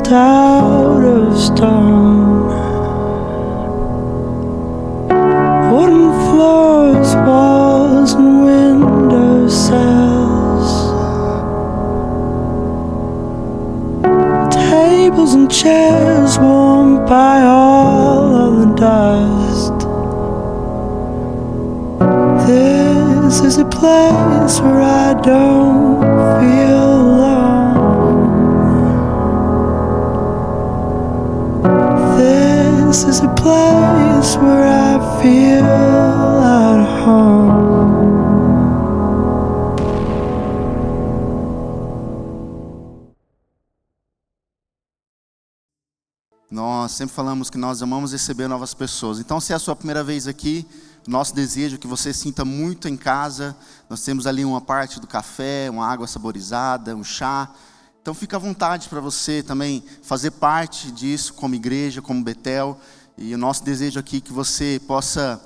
built out of stone. Wooden floors, walls and window sills. Tables and chairs warmed by all of the dust. This is a place where I don't feel alone. This is a place where I feel at home. Nós sempre falamos que nós amamos receber novas pessoas. Então, se é a sua primeira vez aqui, nosso desejo é que você sinta muito em casa. Nós temos ali uma parte do café, uma água saborizada, um chá. Então, fica à vontade para você também fazer parte disso como igreja, como Betel. E o nosso desejo aqui é que você possa,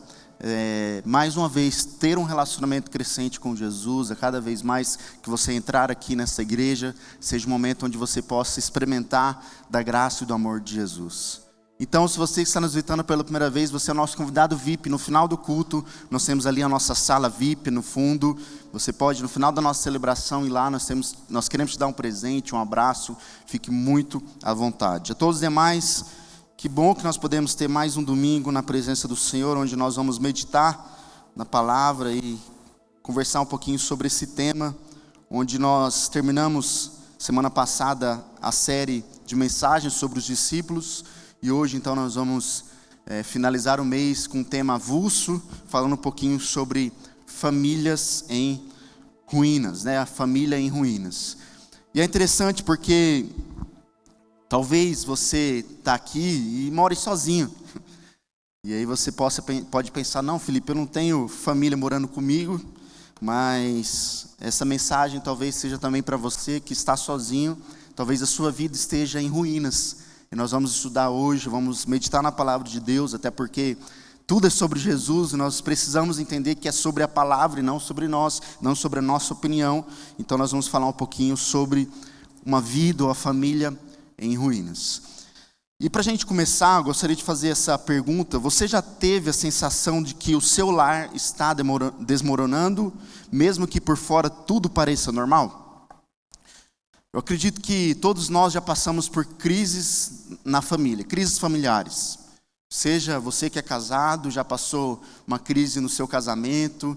mais uma vez, ter um relacionamento crescente com Jesus. A cada vez mais que você entrar aqui nessa igreja, seja um momento onde você possa experimentar da graça e do amor de Jesus. Então, se você está nos visitando pela primeira vez, você é o nosso convidado VIP. No final do culto, nós temos ali a nossa sala VIP no fundo. Você pode, no final da nossa celebração, ir lá. Nós queremos te dar um presente, um abraço. Fique muito à vontade. A todos os demais, que bom que nós podemos ter mais um domingo na presença do Senhor, onde nós vamos meditar na palavra e conversar um pouquinho sobre esse tema, onde nós terminamos semana passada a série de mensagens sobre os discípulos. E hoje, então, nós vamos finalizar o mês com um tema avulso, falando um pouquinho sobre famílias em ruínas, né? A família em ruínas. E é interessante porque talvez você está aqui e more sozinho. E aí você pode pensar, não, Felipe, eu não tenho família morando comigo, mas essa mensagem talvez seja também para você que está sozinho. Talvez a sua vida esteja em ruínas. E nós vamos estudar hoje, vamos meditar na palavra de Deus, até porque tudo é sobre Jesus e nós precisamos entender que é sobre a palavra e não sobre nós, não sobre a nossa opinião. Então nós vamos falar um pouquinho sobre uma vida ou a família em ruínas. E para a gente começar, eu gostaria de fazer essa pergunta: você já teve a sensação de que o seu lar está desmoronando, mesmo que por fora tudo pareça normal? Eu acredito que todos nós já passamos por crises na família, crises familiares. Seja você que é casado, já passou uma crise no seu casamento.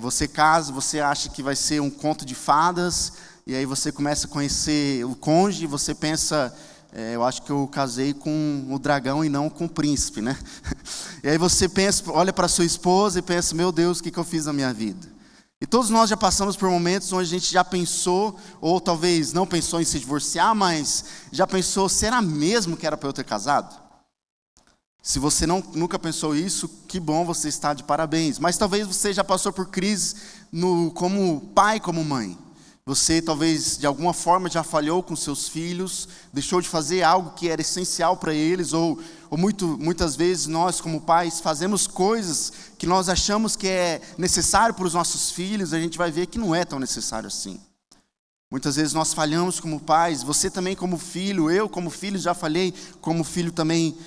Você casa, você acha que vai ser um conto de fadas, e aí você começa a conhecer o cônjuge, e você pensa, eu acho que eu casei com o dragão e não com o príncipe, né? E aí você pensa, olha para sua esposa e pensa, meu Deus, o que eu fiz na minha vida? E todos nós já passamos por momentos onde a gente já pensou, ou talvez não pensou em se divorciar, mas já pensou, será mesmo que era para eu ter casado? Se você nunca pensou isso, que bom, você está de parabéns. Mas talvez você já passou por crise como pai, como mãe. Você talvez de alguma forma já falhou com seus filhos, deixou de fazer algo que era essencial para eles, ou muitas vezes nós como pais fazemos coisas que nós achamos que é necessário para os nossos filhos, a gente vai ver que não é tão necessário assim. Muitas vezes nós falhamos como pais, você também como filho, eu como filho já falhei, como filho também,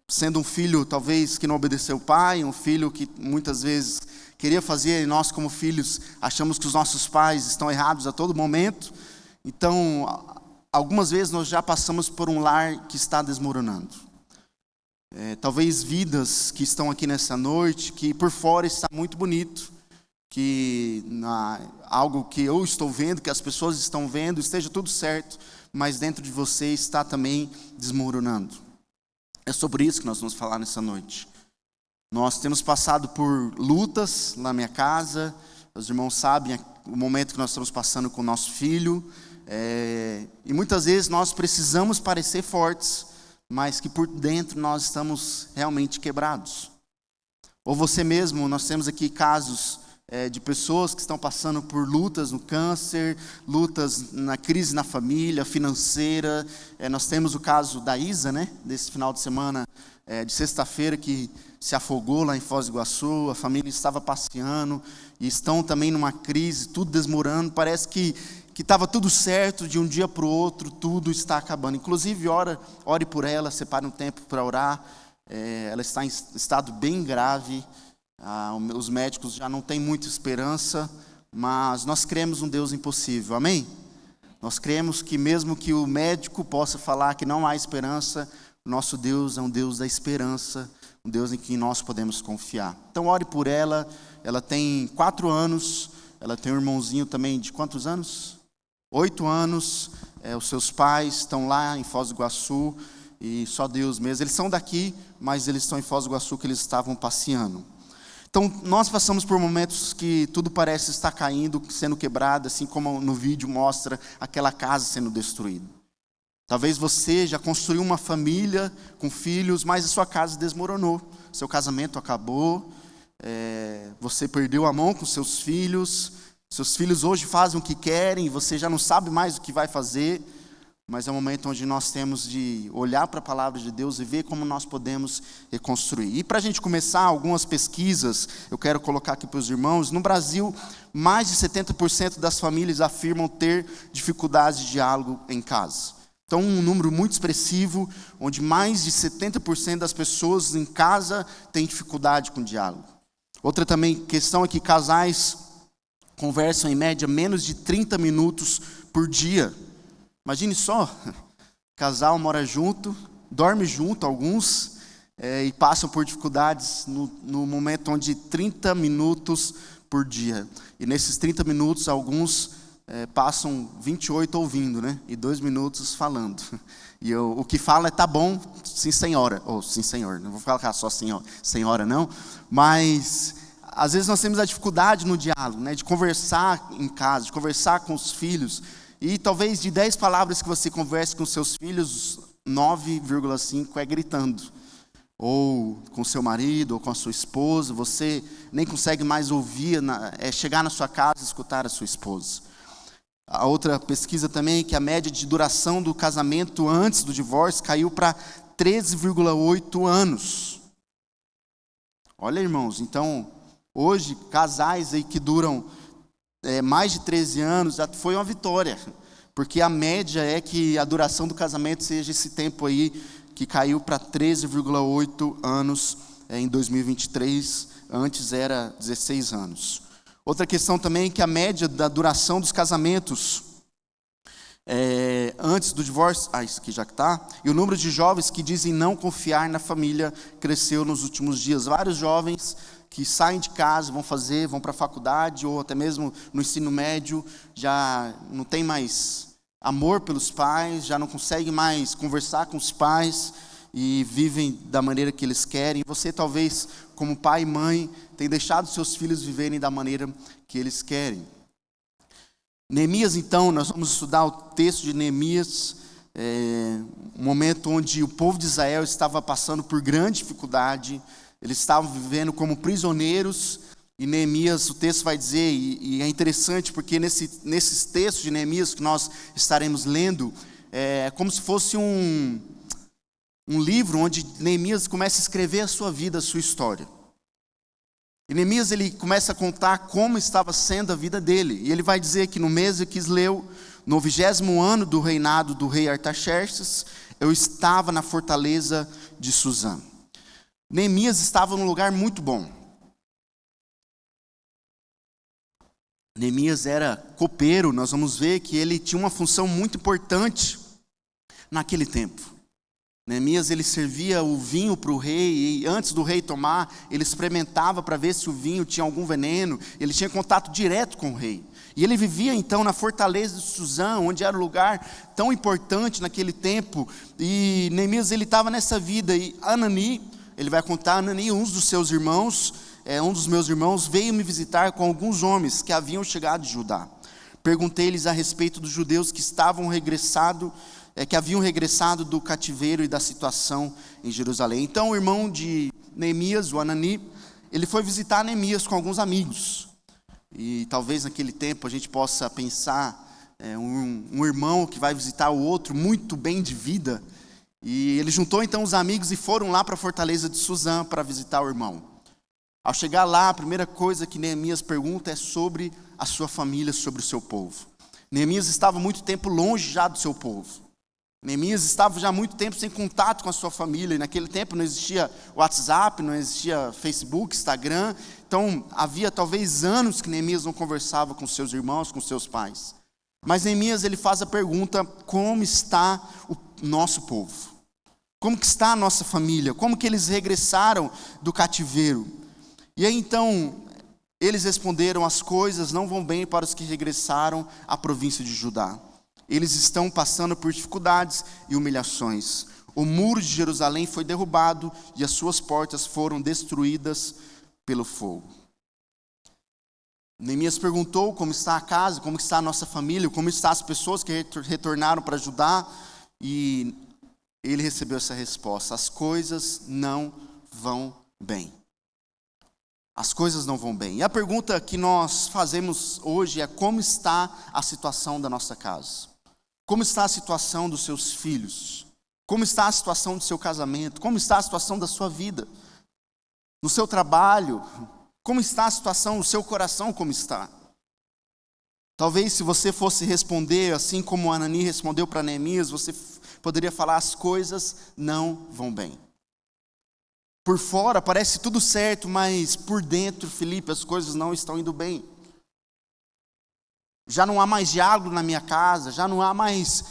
sendo um filho talvez que não obedeceu o pai, um filho que muitas vezes queria fazer, e nós como filhos achamos que os nossos pais estão errados a todo momento. Então, algumas vezes nós já passamos por um lar que está desmoronando. Talvez vidas que estão aqui nessa noite, que por fora está muito bonito, que algo que eu estou vendo, que as pessoas estão vendo, esteja tudo certo, mas dentro de você está também desmoronando. É sobre isso que nós vamos falar nessa noite. Nós temos passado por lutas na minha casa, os irmãos sabem o momento que nós estamos passando com o nosso filho, e muitas vezes nós precisamos parecer fortes, mas que por dentro nós estamos realmente quebrados. Ou você mesmo, nós temos aqui casos de pessoas que estão passando por lutas no câncer, lutas na crise na família, financeira. Nós temos o caso da Isa, né, desse final de semana, de sexta-feira, que se afogou lá em Foz do Iguaçu. A família estava passeando e estão também numa crise, tudo desmoronando. Parece que que estava tudo certo, de um dia para o outro, tudo está acabando. Inclusive, ore por ela, separe um tempo para orar. Ela está em estado bem grave, os médicos já não têm muita esperança, mas nós cremos um Deus impossível, amém? Nós cremos que mesmo que o médico possa falar que não há esperança, nosso Deus é um Deus da esperança, um Deus em quem nós podemos confiar. Então ore por ela, ela tem 4 anos, ela tem um irmãozinho também de quantos anos? 8 anos, os seus pais estão lá em Foz do Iguaçu, e só Deus mesmo. Eles são daqui, mas eles estão em Foz do Iguaçu, que eles estavam passeando. Então, nós passamos por momentos que tudo parece estar caindo, sendo quebrado, assim como no vídeo mostra aquela casa sendo destruída. Talvez você já construiu uma família com filhos, mas a sua casa desmoronou, seu casamento acabou, você perdeu a mão com seus filhos hoje fazem o que querem, você já não sabe mais o que vai fazer, mas é um momento onde nós temos de olhar para a palavra de Deus e ver como nós podemos reconstruir. E para a gente começar, algumas pesquisas, eu quero colocar aqui para os irmãos. No Brasil, mais de 70% das famílias afirmam ter dificuldades de diálogo em casa. Então, um número muito expressivo, onde mais de 70% das pessoas em casa têm dificuldade com diálogo. Outra também questão é que casais conversam em média menos de 30 minutos por dia. Imagine só, casal mora junto, dorme junto alguns, e passam por dificuldades no momento onde 30 minutos por dia. E nesses 30 minutos, alguns passam 28 ouvindo, né? E 2 minutos falando. E o que fala é tá bom, sim senhora, ou sim senhor, não vou falar só senhora não, mas às vezes nós temos a dificuldade no diálogo, né? De conversar em casa, de conversar com os filhos. E talvez de 10 palavras que você converse com seus filhos, 9,5 é gritando. Ou com seu marido, ou com a sua esposa, você nem consegue mais ouvir, chegar na sua casa e escutar a sua esposa. A outra pesquisa também é que a média de duração do casamento antes do divórcio caiu para 13,8 anos. Olha, irmãos, então, hoje, casais aí que duram mais de 13 anos, já foi uma vitória, porque a média é que a duração do casamento seja esse tempo aí, que caiu para 13,8 anos em 2023, antes era 16 anos. Outra questão também é que a média da duração dos casamentos antes do divórcio, isso aqui já está, e o número de jovens que dizem não confiar na família cresceu nos últimos dias. Vários jovens que saem de casa, vão para a faculdade, ou até mesmo no ensino médio, já não tem mais amor pelos pais, já não conseguem mais conversar com os pais, e vivem da maneira que eles querem. Você talvez, como pai e mãe, tem deixado seus filhos viverem da maneira que eles querem. Neemias, então, nós vamos estudar o texto de Neemias, um momento onde o povo de Israel estava passando por grande dificuldade, eles estavam vivendo como prisioneiros, e Neemias, o texto vai dizer, e é interessante porque nesses textos de Neemias que nós estaremos lendo, é como se fosse um livro onde Neemias começa a escrever a sua vida, a sua história. E Neemias, ele começa a contar como estava sendo a vida dele, e ele vai dizer que no mês de Quisleu, no 20º ano do reinado do rei Artaxerxes, eu estava na fortaleza de Suzã. Neemias estava num lugar muito bom. Neemias era copeiro, nós vamos ver que ele tinha uma função muito importante naquele tempo. Neemias, ele servia o vinho para o rei, e antes do rei tomar, ele experimentava para ver se o vinho tinha algum veneno, ele tinha contato direto com o rei. E ele vivia então na fortaleza de Suzã, onde era um lugar tão importante naquele tempo, e Neemias, ele estava nessa vida, e Hanani, ele vai contar, Hanani, um dos seus irmãos, um dos meus irmãos, veio me visitar com alguns homens que haviam chegado de Judá. Perguntei-lhes a respeito dos judeus que haviam regressado do cativeiro e da situação em Jerusalém. Então o irmão de Neemias, o Hanani, ele foi visitar Neemias com alguns amigos. E talvez naquele tempo a gente possa pensar, um irmão que vai visitar o outro muito bem de vida. E ele juntou então os amigos e foram lá para a fortaleza de Suzã para visitar o irmão. Ao chegar lá, a primeira coisa que Neemias pergunta é sobre a sua família, sobre o seu povo. Neemias estava muito tempo longe já do seu povo. Neemias estava já há muito tempo sem contato com a sua família. E naquele tempo não existia WhatsApp, não existia Facebook, Instagram. Então havia talvez anos que Neemias não conversava com seus irmãos, com seus pais. Mas Neemias ele faz a pergunta: como está o nosso povo? Como que está a nossa família? Como que eles regressaram do cativeiro? E aí então eles responderam: as coisas não vão bem para os que regressaram à província de Judá. Eles estão passando por dificuldades e humilhações. O muro de Jerusalém foi derrubado e as suas portas foram destruídas pelo fogo. Neemias perguntou como está a casa, como está a nossa família, como estão as pessoas que retornaram para Judá, e ele recebeu essa resposta: as coisas não vão bem. As coisas não vão bem. E a pergunta que nós fazemos hoje é: como está a situação da nossa casa? Como está a situação dos seus filhos? Como está a situação do seu casamento? Como está a situação da sua vida? No seu trabalho? Como está a situação, o seu coração como está? Talvez se você fosse responder assim como Anani respondeu para Neemias, você poderia falar: as coisas não vão bem. Por fora parece tudo certo, mas por dentro, Felipe, as coisas não estão indo bem. Já não há mais diálogo na minha casa, já não há mais,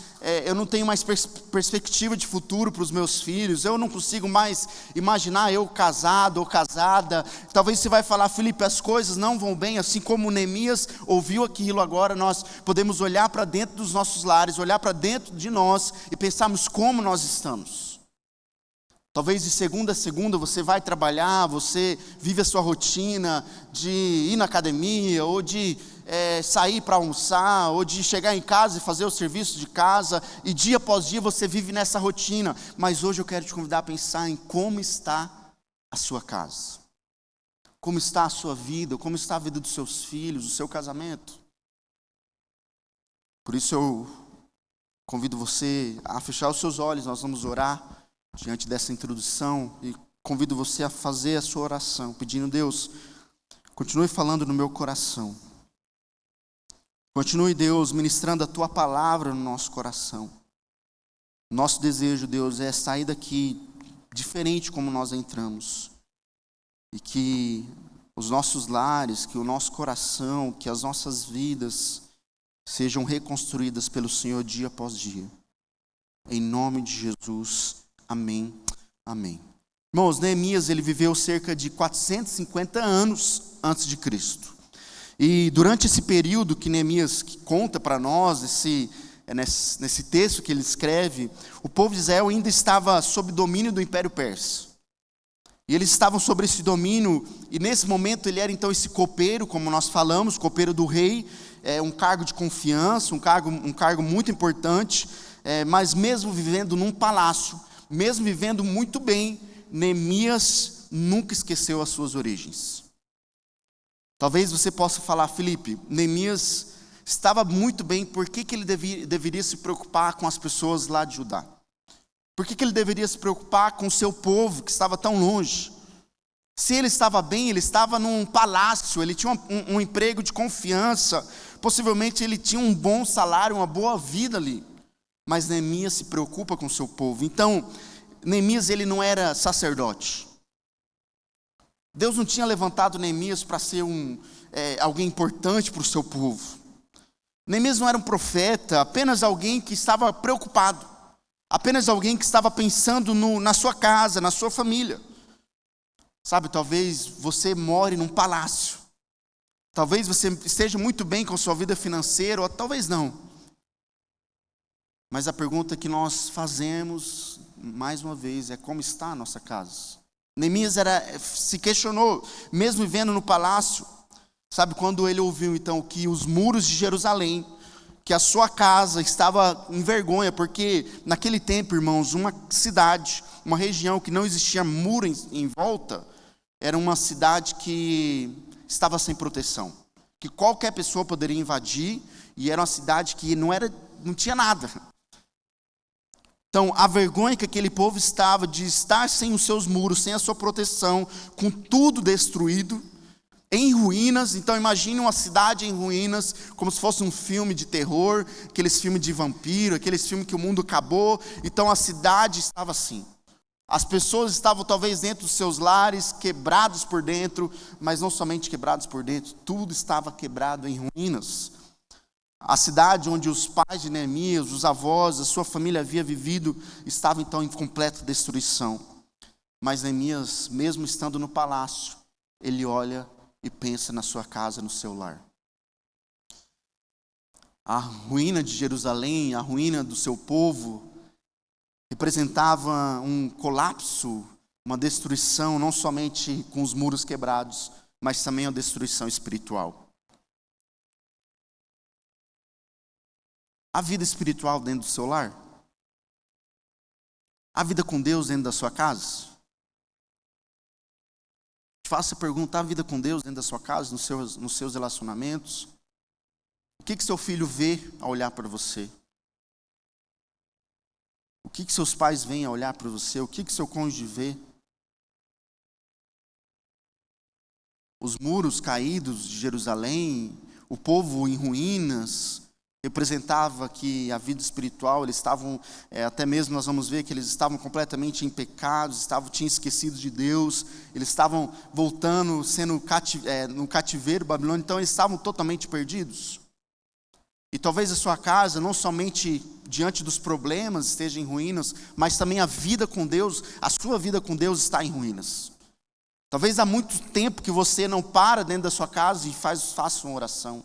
eu não tenho mais perspectiva de futuro para os meus filhos, eu não consigo mais imaginar eu casado ou casada. Talvez você vai falar: Felipe, as coisas não vão bem, assim como Neemias ouviu aquilo. Agora nós podemos olhar para dentro dos nossos lares, olhar para dentro de nós e pensarmos como nós estamos. Talvez de segunda a segunda você vai trabalhar, você vive a sua rotina de ir na academia, ou de sair para almoçar, ou de chegar em casa e fazer o serviço de casa, e dia após dia você vive nessa rotina. Mas hoje eu quero te convidar a pensar em como está a sua casa, como está a sua vida, como está a vida dos seus filhos, o seu casamento. Por isso eu convido você a fechar os seus olhos. Nós vamos orar diante dessa introdução, e convido você a fazer a sua oração, pedindo: Deus, continue falando no meu coração. Continue, Deus, ministrando a Tua palavra no nosso coração. Nosso desejo, Deus, é sair daqui diferente como nós entramos. E que os nossos lares, que o nosso coração, que as nossas vidas sejam reconstruídas pelo Senhor dia após dia. Em nome de Jesus. Amém, amém. Irmãos, Neemias ele viveu cerca de 450 anos antes de Cristo. E durante esse período que Neemias conta para nós, nesse texto que ele escreve, o povo de Israel ainda estava sob domínio do Império Persa. E eles estavam sobre esse domínio, e nesse momento ele era então esse copeiro, como nós falamos, copeiro do rei, um cargo de confiança, um cargo muito importante, mas mesmo vivendo num palácio, mesmo vivendo muito bem, Neemias nunca esqueceu as suas origens. Talvez você possa falar: Felipe, Neemias estava muito bem, por que ele deveria se preocupar com as pessoas lá de Judá? Por que ele deveria se preocupar com o seu povo que estava tão longe? Se ele estava bem, ele estava num palácio, ele tinha um emprego de confiança, possivelmente ele tinha um bom salário, uma boa vida ali. Mas Neemias se preocupa com o seu povo. Então, Neemias ele não era sacerdote. Deus não tinha levantado Neemias para ser alguém importante para o seu povo. Neemias não era um profeta, apenas alguém que estava preocupado. Apenas alguém que estava pensando na sua casa, na sua família. Sabe, talvez você more num palácio. Talvez você esteja muito bem com a sua vida financeira, ou talvez não. Mas a pergunta que nós fazemos, mais uma vez, é: como está a nossa casa? Neemias se questionou, mesmo vivendo no palácio. Sabe, quando ele ouviu então que os muros de Jerusalém, que a sua casa estava em vergonha, porque naquele tempo, irmãos, uma cidade, uma região que não existia muro em volta, era uma cidade que estava sem proteção, que qualquer pessoa poderia invadir, e era uma cidade que não tinha nada. Então, a vergonha que aquele povo estava de estar sem os seus muros, sem a sua proteção, com tudo destruído, em ruínas. Então imagine uma cidade em ruínas, como se fosse um filme de terror, aqueles filmes de vampiro, aqueles filmes que o mundo acabou. Então a cidade estava assim. As pessoas estavam talvez dentro dos seus lares, quebrados por dentro, mas não somente quebrados por dentro, tudo estava quebrado em ruínas. A cidade onde os pais de Neemias, os avós, a sua família havia vivido, estava então em completa destruição. Mas Neemias, mesmo estando no palácio, ele olha e pensa na sua casa, no seu lar. A ruína de Jerusalém, a ruína do seu povo, representava um colapso, uma destruição, não somente com os muros quebrados, mas também a destruição espiritual. A vida espiritual dentro do seu lar? A vida com Deus dentro da sua casa? Te faço a pergunta: a vida com Deus dentro da sua casa, nos seus relacionamentos? O que seu filho vê ao olhar para você? O que seus pais veem ao olhar para você? O que seu cônjuge vê? Os muros caídos de Jerusalém, o povo em ruínas, representava que a vida espiritual, eles estavam, até mesmo nós vamos ver que eles estavam completamente em pecados, tinham esquecido de Deus, eles estavam voltando, sendo no cativeiro babilônico, então eles estavam totalmente perdidos. E talvez a sua casa, não somente diante dos problemas, esteja em ruínas, mas também a vida com Deus, a sua vida com Deus está em ruínas. Talvez há muito tempo que você não para dentro da sua casa e faça uma oração.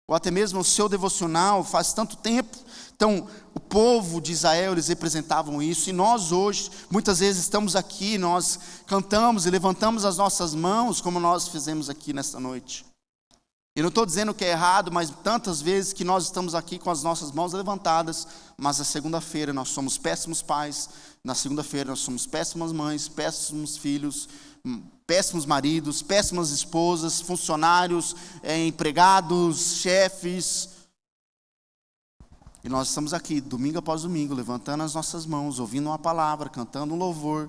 Ou até mesmo o seu devocional faz tanto tempo. Então, o povo de Israel, eles representavam isso. E nós hoje, muitas vezes estamos aqui, nós cantamos e levantamos as nossas mãos, como nós fizemos aqui nesta noite. Eu não estou dizendo que é errado, mas tantas vezes que nós estamos aqui com as nossas mãos levantadas, mas na segunda-feira nós somos péssimos pais, na segunda-feira nós somos péssimas mães, péssimos filhos, péssimos maridos, péssimas esposas, funcionários, empregados, chefes. E nós estamos aqui, domingo após domingo, levantando as nossas mãos, ouvindo uma palavra, cantando um louvor,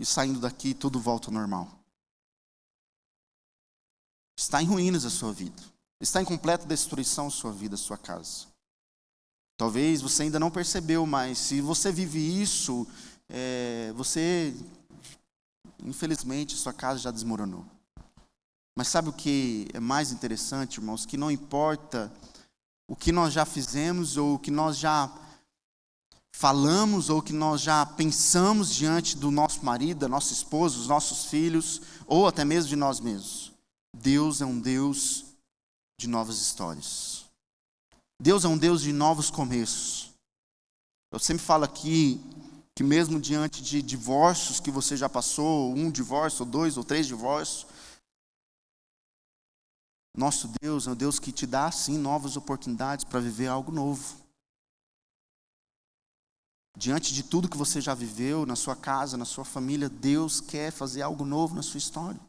e saindo daqui tudo volta ao normal. Está em ruínas a sua vida. Está em completa destruição a sua vida, a sua casa. Talvez você ainda não percebeu, mas se você vive isso, infelizmente, sua casa já desmoronou. Mas sabe o que é mais interessante, irmãos? Que não importa o que nós já fizemos, ou o que nós já falamos, ou o que nós já pensamos diante do nosso marido, da nossa esposa, dos nossos filhos, ou até mesmo de nós mesmos. Deus é um Deus de novas histórias. Deus é um Deus de novos começos. Eu sempre falo aqui que mesmo diante de divórcios que você já passou, um divórcio, ou 2 ou 3 divórcios, nosso Deus é um Deus que te dá sim novas oportunidades para viver algo novo. Diante de tudo que você já viveu na sua casa, na sua família, Deus quer fazer algo novo na sua história.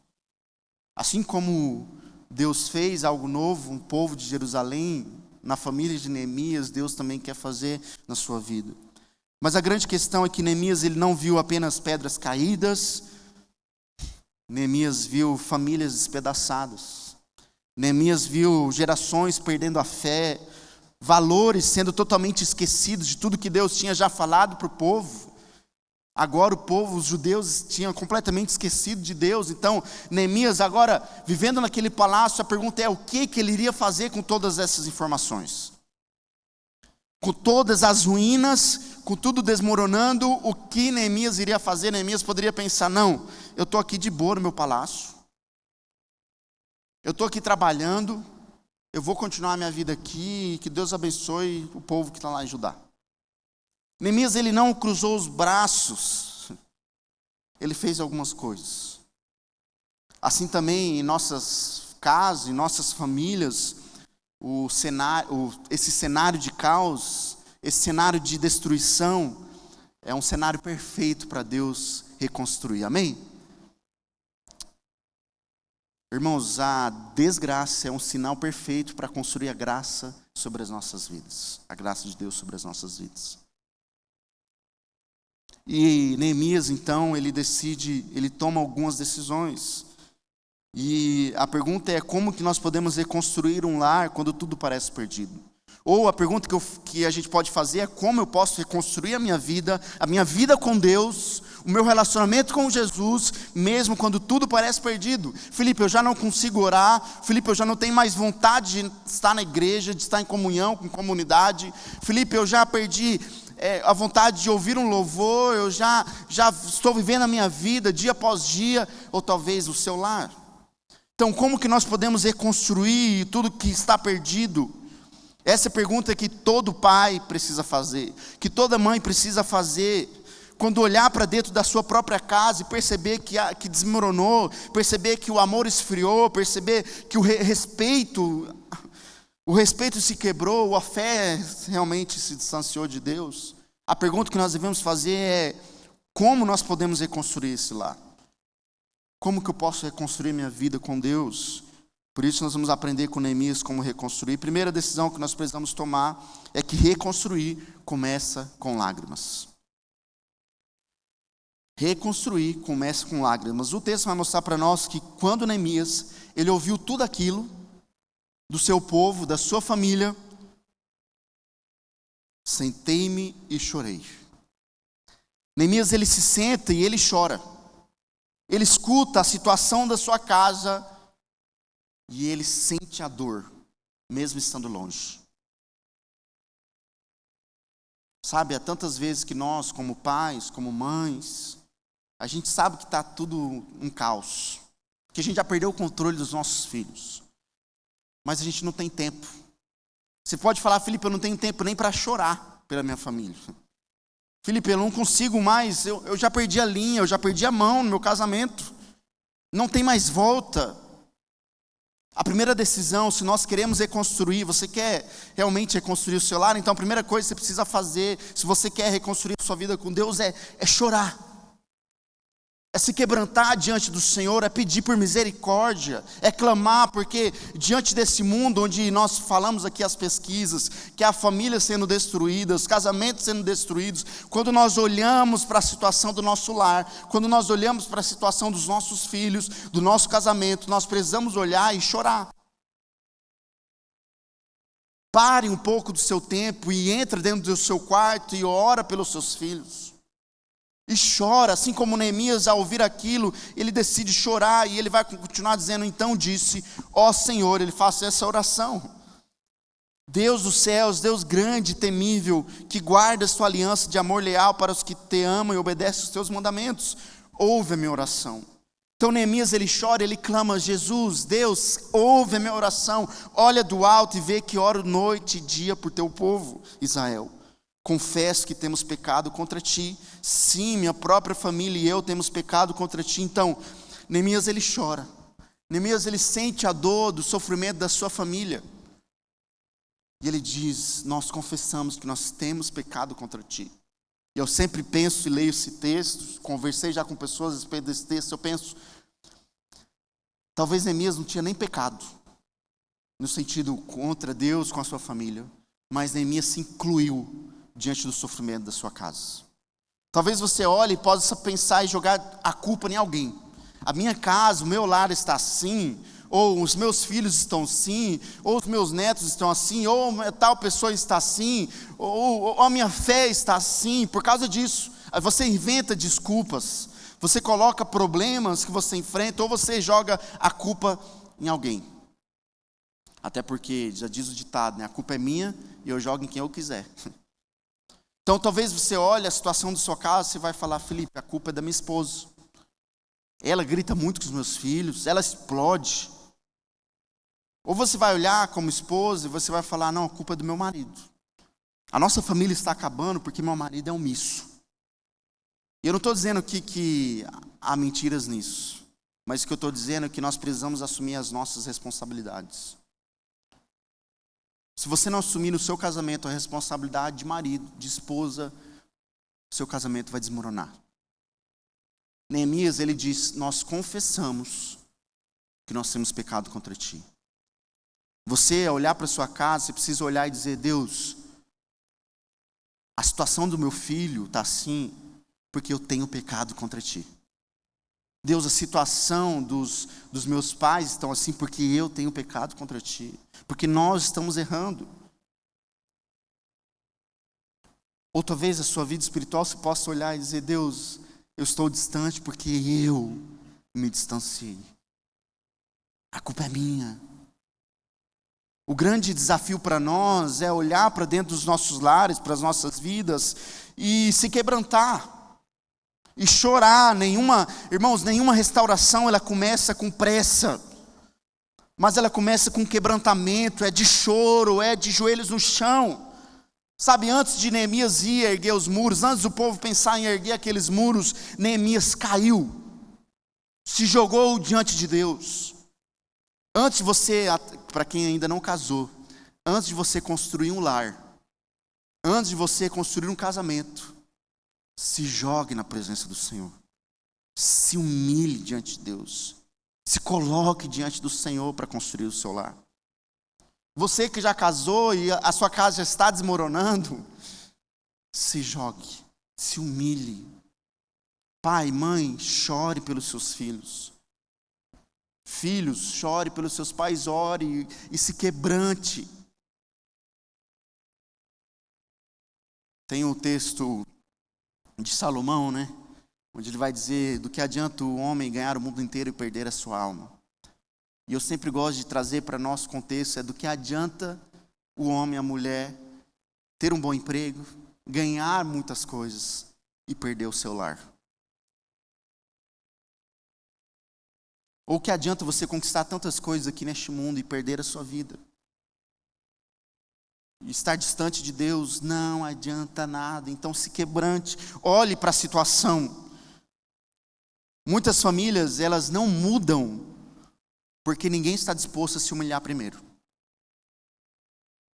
Assim como Deus fez algo novo, um povo de Jerusalém, na família de Neemias, Deus também quer fazer na sua vida. Mas a grande questão é que Neemias, ele não viu apenas pedras caídas, Neemias viu famílias despedaçadas. Neemias viu gerações perdendo a fé, valores sendo totalmente esquecidos de tudo que Deus tinha já falado para o povo. Agora o povo, os judeus, tinham completamente esquecido de Deus. Então, Neemias agora, vivendo naquele palácio, a pergunta é o que ele iria fazer com todas essas informações? Com todas as ruínas, com tudo desmoronando, o que Neemias iria fazer? Neemias poderia pensar, não, eu estou aqui de boa no meu palácio. Eu estou aqui trabalhando, eu vou continuar a minha vida aqui, que Deus abençoe o povo que está lá em Judá. Neemias, ele não cruzou os braços, ele fez algumas coisas. Assim também em nossas casas, em nossas famílias, esse cenário de caos, esse cenário de destruição, é um cenário perfeito para Deus reconstruir, amém? Irmãos, a desgraça é um sinal perfeito para construir a graça sobre as nossas vidas, a graça de Deus sobre as nossas vidas. E Neemias, então, ele toma algumas decisões. E a pergunta é: como que nós podemos reconstruir um lar quando tudo parece perdido? Ou a pergunta que a gente pode fazer é: como eu posso reconstruir a minha vida com Deus, o meu relacionamento com Jesus, mesmo quando tudo parece perdido? Felipe, eu já não consigo orar. Felipe, eu já não tenho mais vontade de estar na igreja, de estar em comunhão, com comunidade. Felipe, eu já perdi a vontade de ouvir um louvor. Eu já estou vivendo a minha vida dia após dia. Ou talvez o seu lar. Então, como que nós podemos reconstruir tudo que está perdido? Essa é a pergunta que todo pai precisa fazer, que toda mãe precisa fazer, quando olhar para dentro da sua própria casa e perceber que desmoronou, perceber que o amor esfriou, perceber que o respeito se quebrou, a fé realmente se distanciou de Deus. A pergunta que nós devemos fazer é: como nós podemos reconstruir esse lar? Como que eu posso reconstruir minha vida com Deus? Por isso nós vamos aprender com Neemias como reconstruir. Primeira decisão que nós precisamos tomar é que reconstruir começa com lágrimas. Reconstruir começa com lágrimas. O texto vai mostrar para nós que quando Neemias, ele ouviu tudo aquilo do seu povo, da sua família, sentei-me e chorei. Neemias, ele se senta e ele chora. Ele escuta a situação da sua casa e ele sente a dor, mesmo estando longe. Sabe, há tantas vezes que nós, como pais, como mães, a gente sabe que está tudo um caos, que a gente já perdeu o controle dos nossos filhos, mas a gente não tem tempo. Você pode falar: Felipe, eu não tenho tempo nem para chorar pela minha família. Felipe, eu não consigo mais, eu já perdi a linha, eu já perdi a mão no meu casamento, não tem mais volta. A primeira decisão, se nós queremos reconstruir, você quer realmente reconstruir o seu lar, então a primeira coisa que você precisa fazer, se você quer reconstruir a sua vida com Deus, é chorar. É se quebrantar diante do Senhor, é pedir por misericórdia, é clamar, porque diante desse mundo onde nós falamos aqui as pesquisas, que há famílias sendo destruídas, casamentos sendo destruídos, quando nós olhamos para a situação do nosso lar, quando nós olhamos para a situação dos nossos filhos, do nosso casamento, nós precisamos olhar e chorar. Pare um pouco do seu tempo e entre dentro do seu quarto e ora pelos seus filhos. E chora, assim como Neemias, ao ouvir aquilo, ele decide chorar e ele vai continuar dizendo: então disse, ó Senhor, ele faz essa oração. Deus dos céus, Deus grande e temível, que guarda a sua aliança de amor leal para os que te amam e obedecem os teus mandamentos, ouve a minha oração. Então Neemias, ele chora, ele clama: Jesus, Deus, ouve a minha oração, olha do alto e vê que oro noite e dia por teu povo, Israel. Confesso que temos pecado contra ti. Sim, minha própria família e eu temos pecado contra ti. Então, Neemias, ele chora. Neemias, ele sente a dor do sofrimento da sua família. E ele diz: nós confessamos que nós temos pecado contra ti. E eu sempre penso e leio esse texto, conversei já com pessoas a respeito desse texto, eu penso, talvez Neemias não tinha nem pecado, no sentido contra Deus, com a sua família, mas Neemias se incluiu diante do sofrimento da sua casa. Talvez você olhe e possa pensar e jogar a culpa em alguém. A minha casa, o meu lar está assim, ou os meus filhos estão assim, ou os meus netos estão assim, ou tal pessoa está assim, ou a minha fé está assim, por causa disso. Aí você inventa desculpas, você coloca problemas que você enfrenta, ou você joga a culpa em alguém. Até porque, já diz o ditado, né? A culpa é minha e eu jogo em quem eu quiser. Então talvez você olhe a situação da sua casa e você vai falar: Felipe, a culpa é da minha esposa. Ela grita muito com os meus filhos, ela explode. Ou você vai olhar como esposa e você vai falar: não, a culpa é do meu marido. A nossa família está acabando porque meu marido é omisso. E eu não estou dizendo que há mentiras nisso, mas o que eu estou dizendo é que nós precisamos assumir as nossas responsabilidades. Se você não assumir no seu casamento a responsabilidade de marido, de esposa, seu casamento vai desmoronar. Neemias, ele diz: nós confessamos que nós temos pecado contra ti. Você, ao olhar para a sua casa, você precisa olhar e dizer: Deus, a situação do meu filho está assim porque eu tenho pecado contra ti. Deus, a situação dos meus pais estão assim porque eu tenho pecado contra ti, porque nós estamos errando. Ou talvez a sua vida espiritual você possa olhar e dizer: Deus, eu estou distante porque eu me distanciei. A culpa é minha. O grande desafio para nós é olhar para dentro dos nossos lares, para as nossas vidas e se quebrantar e chorar. Irmãos, nenhuma restauração ela começa com pressa, mas ela começa com quebrantamento, é de choro, é de joelhos no chão. Sabe, antes de Neemias ir erguer os muros, antes do povo pensar em erguer aqueles muros, Neemias caiu, se jogou diante de Deus. Antes de você, para quem ainda não casou, antes de você construir um lar, antes de você construir um casamento, se jogue na presença do Senhor. Se humilhe diante de Deus. Se coloque diante do Senhor para construir o seu lar. Você que já casou e a sua casa já está desmoronando, se jogue, se humilhe. Pai, mãe, chore pelos seus filhos. Filhos, chore pelos seus pais, ore e se quebrante. Tem o texto de Salomão, né? Onde ele vai dizer: do que adianta o homem ganhar o mundo inteiro e perder a sua alma? E eu sempre gosto de trazer para nosso contexto, do que adianta o homem, a mulher, ter um bom emprego, ganhar muitas coisas e perder o seu lar? Ou que adianta você conquistar tantas coisas aqui neste mundo e perder a sua vida? E estar distante de Deus não adianta nada. Então se quebrante, olhe para a situação. Muitas famílias, elas não mudam porque ninguém está disposto a se humilhar primeiro.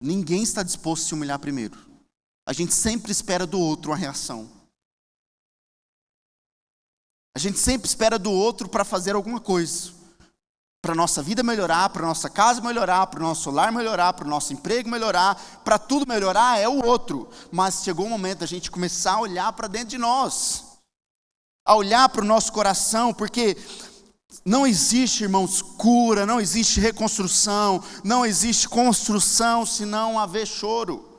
Ninguém está disposto a se humilhar primeiro. A gente sempre espera do outro uma reação. A gente sempre espera do outro para fazer alguma coisa. Para a nossa vida melhorar, para a nossa casa melhorar, para o nosso lar melhorar, para o nosso emprego melhorar, para tudo melhorar é o outro. Mas chegou o momento da gente começar a olhar para dentro de nós. A olhar para o nosso coração, porque não existe, irmãos, cura, não existe reconstrução, não existe construção se não haver choro.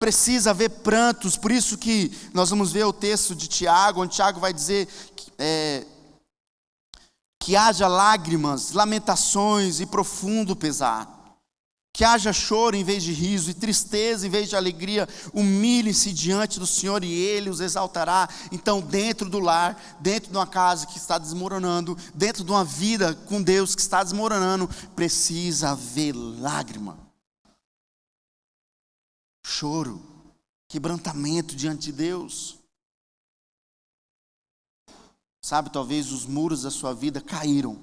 Precisa haver prantos, por isso que nós vamos ver o texto de Tiago, onde Tiago vai dizer que haja lágrimas, lamentações e profundo pesar. Que haja choro em vez de riso e tristeza em vez de alegria. Humilhem-se diante do Senhor e Ele os exaltará. Então, dentro do lar, dentro de uma casa que está desmoronando, dentro de uma vida com Deus que está desmoronando, precisa haver lágrima, choro, quebrantamento diante de Deus. Sabe, talvez os muros da sua vida caíram.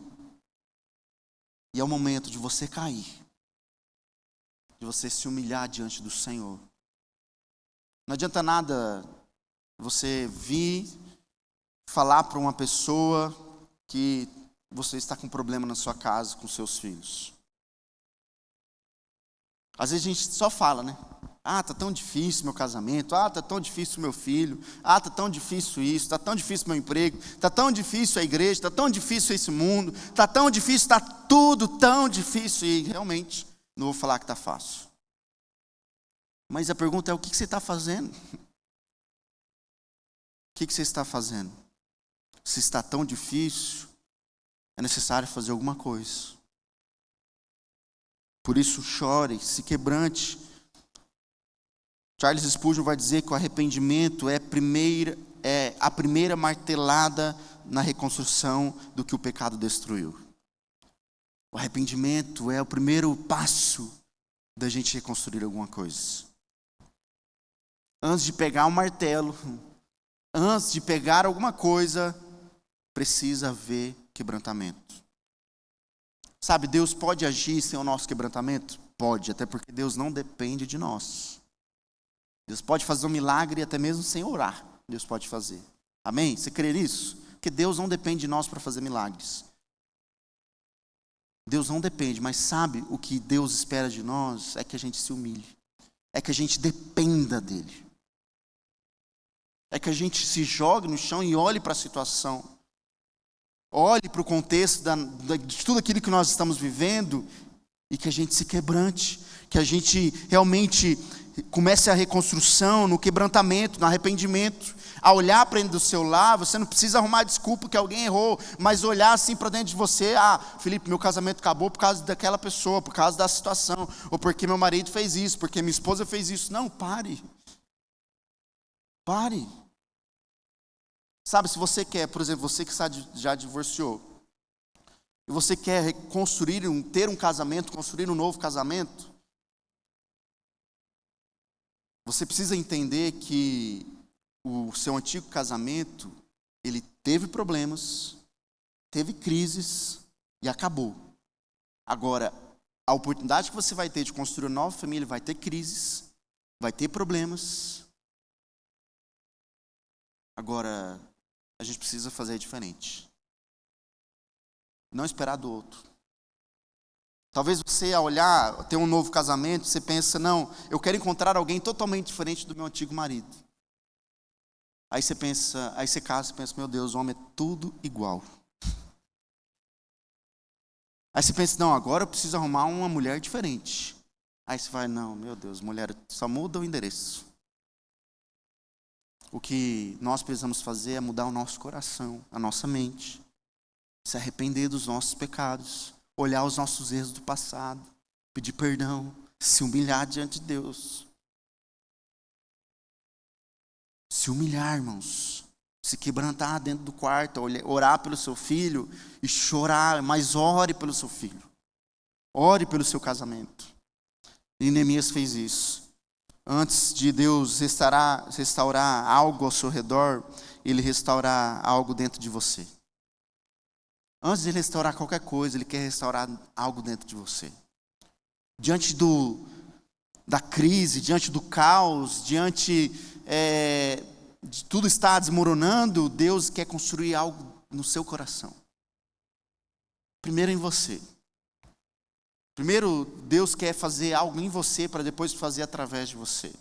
E é o momento de você cair. De você se humilhar diante do Senhor. Não adianta nada você vir falar para uma pessoa que você está com problema na sua casa com seus filhos. Às vezes a gente só fala, né? Ah, tá tão difícil meu casamento. Ah, tá tão difícil meu filho. Ah, tá tão difícil isso. Tá tão difícil meu emprego. Tá tão difícil a igreja. Tá tão difícil esse mundo. Tá tão difícil, tá tudo tão difícil. E realmente, não vou falar que tá fácil. Mas a pergunta é: o que você está fazendo? O que você está fazendo? Se está tão difícil, é necessário fazer alguma coisa. Por isso, chore, se quebrante. Charles Spurgeon vai dizer que o arrependimento é a primeira martelada na reconstrução do que o pecado destruiu. O arrependimento é o primeiro passo da gente reconstruir alguma coisa. Antes de pegar um martelo, antes de pegar alguma coisa, precisa haver quebrantamento. Sabe, Deus pode agir sem o nosso quebrantamento? Pode, até porque Deus não depende de nós. Deus pode fazer um milagre até mesmo sem orar. Deus pode fazer. Amém? Você crê nisso? Porque Deus não depende de nós para fazer milagres. Deus não depende, mas sabe o que Deus espera de nós? É que a gente se humilhe. É que a gente dependa dEle. É que a gente se jogue no chão e olhe para a situação. olhe para o contexto de tudo aquilo que nós estamos vivendo e que a gente se quebrante, que a gente realmente comece a reconstrução no quebrantamento, no arrependimento. A olhar para dentro do seu lar, você não precisa arrumar desculpa que alguém errou, mas olhar assim para dentro de você: Felipe, meu casamento acabou por causa daquela pessoa, por causa da situação, ou porque meu marido fez isso, porque minha esposa fez isso. Não, pare. Sabe, se você quer, por exemplo, você que já divorciou, e você quer reconstruir, ter um casamento, construir um novo casamento, você precisa entender que o seu antigo casamento, ele teve problemas, teve crises e acabou. Agora, a oportunidade que você vai ter de construir uma nova família vai ter crises, vai ter problemas. Agora, a gente precisa fazer diferente. Não esperar do outro. Talvez você, ao olhar, ter um novo casamento, você pensa: não, eu quero encontrar alguém totalmente diferente do meu antigo marido. Aí você casa e pensa: meu Deus, o homem é tudo igual. Aí você pensa: não, agora eu preciso arrumar uma mulher diferente. Aí você vai: não, meu Deus, mulher só muda o endereço. O que nós precisamos fazer é mudar o nosso coração, a nossa mente, se arrepender dos nossos pecados, olhar os nossos erros do passado, pedir perdão, se humilhar diante de Deus. Se humilhar, irmãos, se quebrantar dentro do quarto, orar pelo seu filho e chorar, mas ore pelo seu filho, ore pelo seu casamento. E Neemias fez isso. Antes de Deus restaurar algo ao seu redor, Ele restaurar algo dentro de você. Antes de Ele restaurar qualquer coisa, Ele quer restaurar algo dentro de você. Diante da crise, diante do caos, diante de tudo estar desmoronando, Deus quer construir algo no seu coração. Primeiro em você. Primeiro, Deus quer fazer algo em você para depois fazer através de você.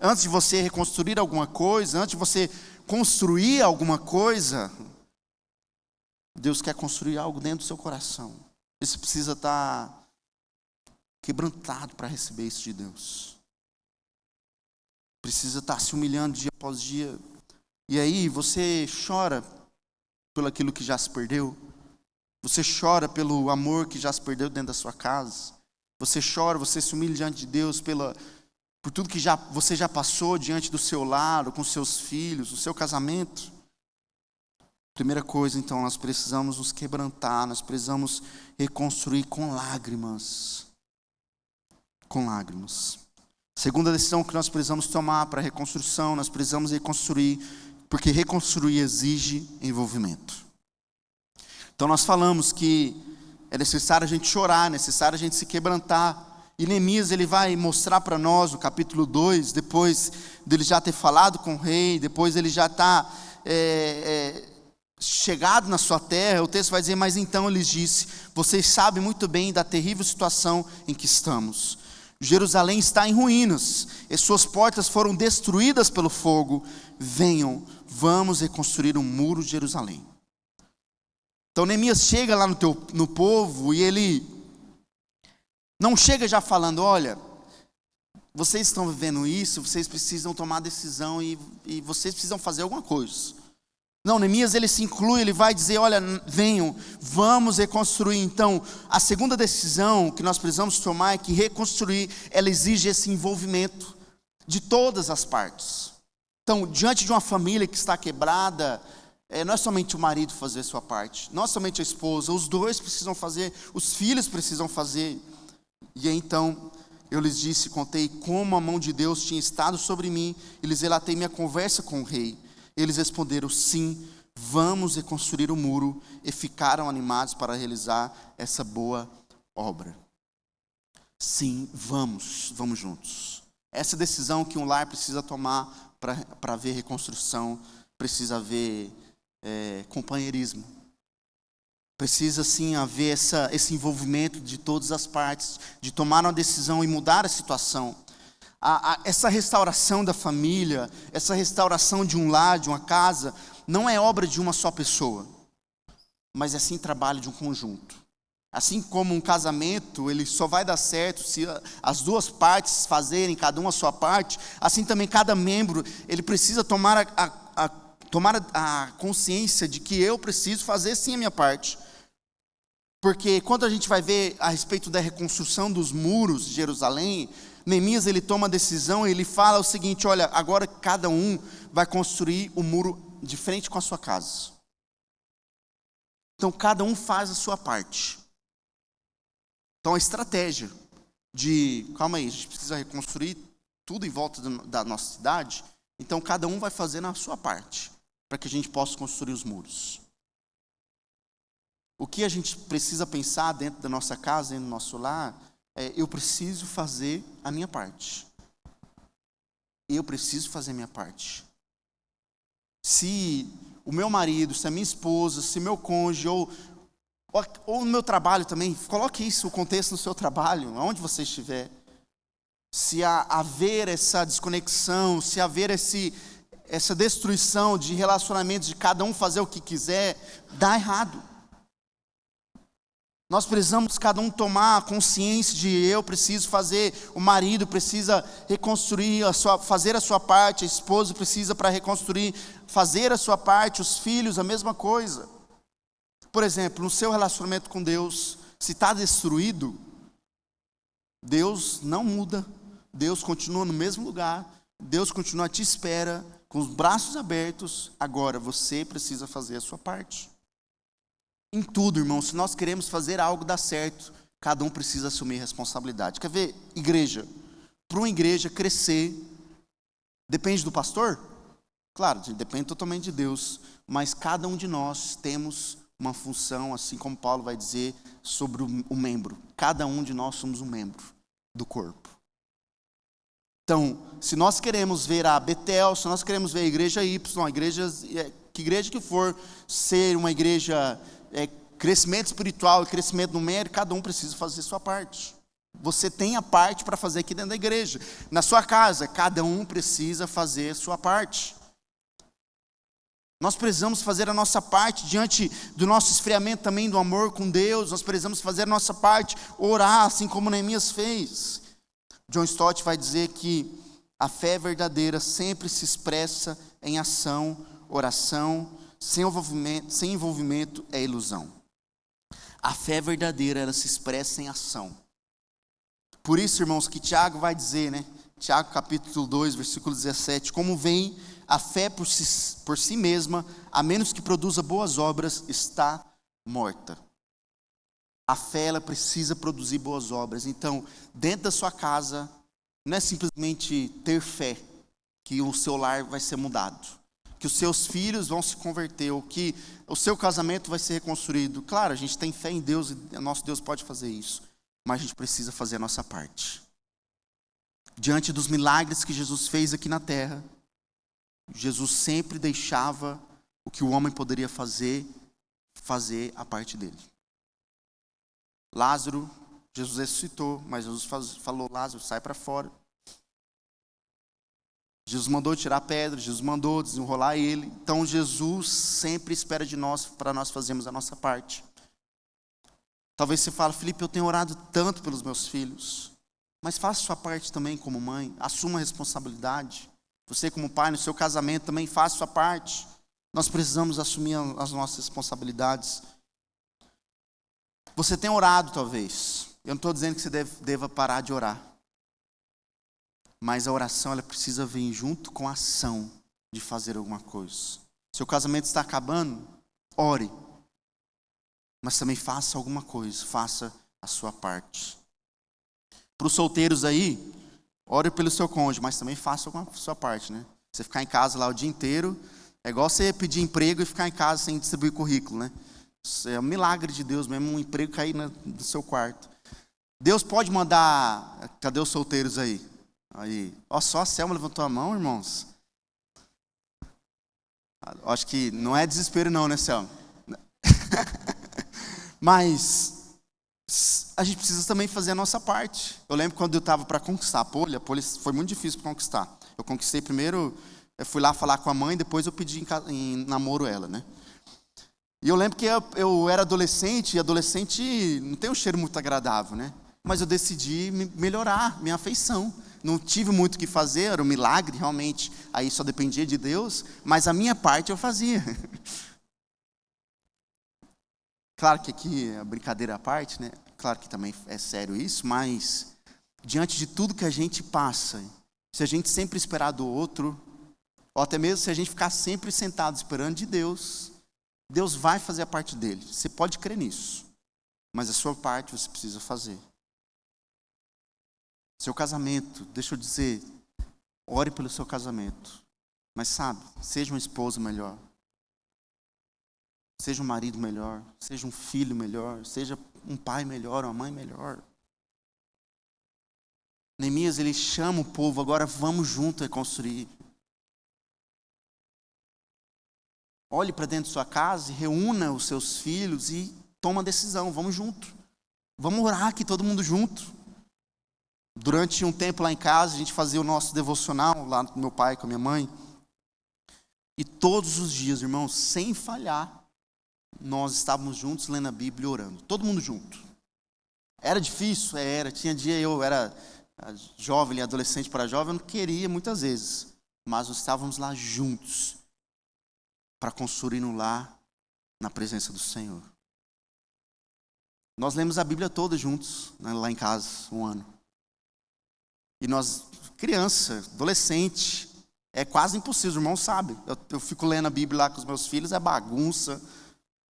Antes de você reconstruir alguma coisa, antes de você construir alguma coisa, Deus quer construir algo dentro do seu coração. Você precisa estar quebrantado para receber isso de Deus. Precisa estar se humilhando dia após dia. E aí você chora pelo aquilo que já se perdeu. Você chora pelo amor que já se perdeu dentro da sua casa. Você chora, você se humilha diante de Deus por tudo que você já passou diante do seu lar, com seus filhos, o seu casamento. Primeira coisa, então, nós precisamos nos quebrantar, nós precisamos reconstruir com lágrimas. Com lágrimas. Segunda decisão que nós precisamos tomar para a reconstrução, nós precisamos reconstruir, porque reconstruir exige envolvimento. Então nós falamos que é necessário a gente chorar, é necessário a gente se quebrantar. E Neemias, ele vai mostrar para nós no capítulo 2, depois dele já ter falado com o rei, depois ele já está chegado na sua terra, o texto vai dizer: mas então ele disse: vocês sabem muito bem da terrível situação em que estamos. Jerusalém está em ruínas, e suas portas foram destruídas pelo fogo. Venham, vamos reconstruir o muro de Jerusalém. Então Neemias chega lá no povo e ele não chega já falando: olha, vocês estão vivendo isso, vocês precisam tomar decisão e vocês precisam fazer alguma coisa. Não, Neemias ele se inclui, ele vai dizer: olha, venham, vamos reconstruir. Então, a segunda decisão que nós precisamos tomar é que reconstruir, ela exige esse envolvimento de todas as partes. Então, diante de uma família que está quebrada, não é somente o marido fazer a sua parte, não é somente a esposa, os dois precisam fazer, os filhos precisam fazer. E aí, então, eu lhes disse, contei como a mão de Deus tinha estado sobre mim, e lhes relatei minha conversa com o rei. Eles responderam: sim, vamos reconstruir o muro, e ficaram animados para realizar essa boa obra. Sim, vamos juntos. Essa decisão que um lar precisa tomar para haver reconstrução, precisa haver companheirismo. Precisa sim haver esse envolvimento de todas as partes, de tomar uma decisão e mudar a situação. Essa restauração da família, essa restauração de um lar, de uma casa, não é obra de uma só pessoa, mas é sim trabalho de um conjunto. Assim como um casamento, ele só vai dar certo se as duas partes fazerem, cada uma a sua parte, assim também cada membro, ele precisa tomar a consciência de que eu preciso fazer sim a minha parte. Porque quando a gente vai ver a respeito da reconstrução dos muros de Jerusalém, Neemias ele toma a decisão e ele fala o seguinte: olha, agora cada um vai construir o muro de frente com a sua casa. Então cada um faz a sua parte. Então a estratégia de, calma aí, a gente precisa reconstruir tudo em volta da nossa cidade, então cada um vai fazer a sua parte, para que a gente possa construir os muros. O que a gente precisa pensar dentro da nossa casa, dentro do nosso lar, é: eu preciso fazer a minha parte. Eu preciso fazer a minha parte. Se o meu marido, se a minha esposa, se meu cônjuge, ou no meu trabalho também, coloque isso, o contexto no seu trabalho, aonde você estiver. Se haver essa desconexão, se haver essa destruição de relacionamentos, de cada um fazer o que quiser, dá errado. Nós precisamos cada um tomar consciência de eu preciso fazer, o marido precisa reconstruir, fazer a sua parte, a esposa precisa para reconstruir, fazer a sua parte, os filhos a mesma coisa. Por exemplo, no seu relacionamento com Deus, se está destruído, Deus não muda, Deus continua no mesmo lugar, Deus continua à te espera, com os braços abertos. Agora você precisa fazer a sua parte. Em tudo, irmão, se nós queremos fazer algo dar certo, cada um precisa assumir responsabilidade. Quer ver, igreja? Para uma igreja crescer, depende do pastor? Claro, depende totalmente de Deus, mas cada um de nós temos uma função, assim como Paulo vai dizer sobre o membro. Cada um de nós somos um membro do corpo. Então, se nós queremos ver a Betel, se nós queremos ver a igreja Y, que igreja que for, ser uma igreja, crescimento espiritual e crescimento numérico, cada um precisa fazer a sua parte. Você tem a parte para fazer aqui dentro da igreja. Na sua casa, cada um precisa fazer a sua parte. Nós precisamos fazer a nossa parte diante do nosso esfriamento também do amor com Deus. Nós precisamos fazer a nossa parte, orar, assim como Neemias fez. John Stott vai dizer que a fé verdadeira sempre se expressa em ação, oração. Sem envolvimento é ilusão. A fé verdadeira, ela se expressa em ação. Por isso, irmãos, que Tiago vai dizer, né? Tiago capítulo 2, versículo 17: como vem a fé por si mesma, a menos que produza boas obras, está morta. A fé, ela precisa produzir boas obras. Então, dentro da sua casa, não é simplesmente ter fé que o seu lar vai ser mudado, que os seus filhos vão se converter, ou que o seu casamento vai ser reconstruído. Claro, a gente tem fé em Deus, e nosso Deus pode fazer isso, mas a gente precisa fazer a nossa parte. Diante dos milagres que Jesus fez aqui na terra, Jesus sempre deixava o que o homem poderia fazer a parte dele. Lázaro, Jesus ressuscitou, mas Jesus falou: Lázaro, sai para fora. Jesus mandou tirar a pedra, Jesus mandou desenrolar ele. Então Jesus sempre espera de nós para nós fazermos a nossa parte. Talvez você fale: Felipe, eu tenho orado tanto pelos meus filhos. Mas faça a sua parte também como mãe, assuma a responsabilidade. Você como pai, no seu casamento também faça a sua parte. Nós precisamos assumir as nossas responsabilidades. Você tem orado talvez. Eu não estou dizendo que você deva parar de orar. Mas a oração, ela precisa vir junto com a ação de fazer alguma coisa. Seu casamento está acabando, ore. Mas também faça alguma coisa, faça a sua parte. Para os solteiros aí, ore pelo seu cônjuge, mas também faça a sua parte, né? Você ficar em casa lá o dia inteiro, é igual você pedir emprego e ficar em casa sem distribuir currículo, né? Isso é um milagre de Deus mesmo, um emprego cair no seu quarto. Deus pode mandar... Cadê os solteiros aí? Aí, só a Selma levantou a mão, irmãos. Acho que não é desespero não, né, Selma? Mas a gente precisa também fazer a nossa parte. Eu lembro quando eu estava para conquistar a Poli foi muito difícil para conquistar. Eu conquistei primeiro, eu fui lá falar com a mãe, depois eu pedi em namoro ela, né? E eu lembro que eu era adolescente, e adolescente não tem um cheiro muito agradável, né? Mas eu decidi melhorar minha afeição. Não tive muito o que fazer, era um milagre realmente, aí só dependia de Deus, mas a minha parte eu fazia. Claro que aqui, a brincadeira à parte, né? Claro que também é sério isso, mas diante de tudo que a gente passa, se a gente sempre esperar do outro, ou até mesmo se a gente ficar sempre sentado esperando de Deus, Deus vai fazer a parte dele. Você pode crer nisso, mas a sua parte você precisa fazer. Seu casamento, deixa eu dizer, ore pelo seu casamento, mas sabe, seja uma esposa melhor, seja um marido melhor, seja um filho melhor, seja um pai melhor, uma mãe melhor. Neemias, ele chama o povo, agora vamos junto reconstruir. Olhe para dentro de sua casa e reúna os seus filhos e toma uma decisão, vamos junto. Vamos orar aqui todo mundo junto. Durante um tempo lá em casa, a gente fazia o nosso devocional, lá com meu pai, com a minha mãe. E todos os dias, irmãos, sem falhar, nós estávamos juntos lendo a Bíblia e orando. Todo mundo junto. Era difícil? Era. Tinha dia, eu era jovem, adolescente para jovem, eu não queria muitas vezes. Mas nós estávamos lá juntos, para construir um lar na presença do Senhor. Nós lemos a Bíblia toda juntos, né, lá em casa, um ano. E nós, criança, adolescente, é quase impossível, o irmão sabe. Eu fico lendo a Bíblia lá com os meus filhos, é bagunça,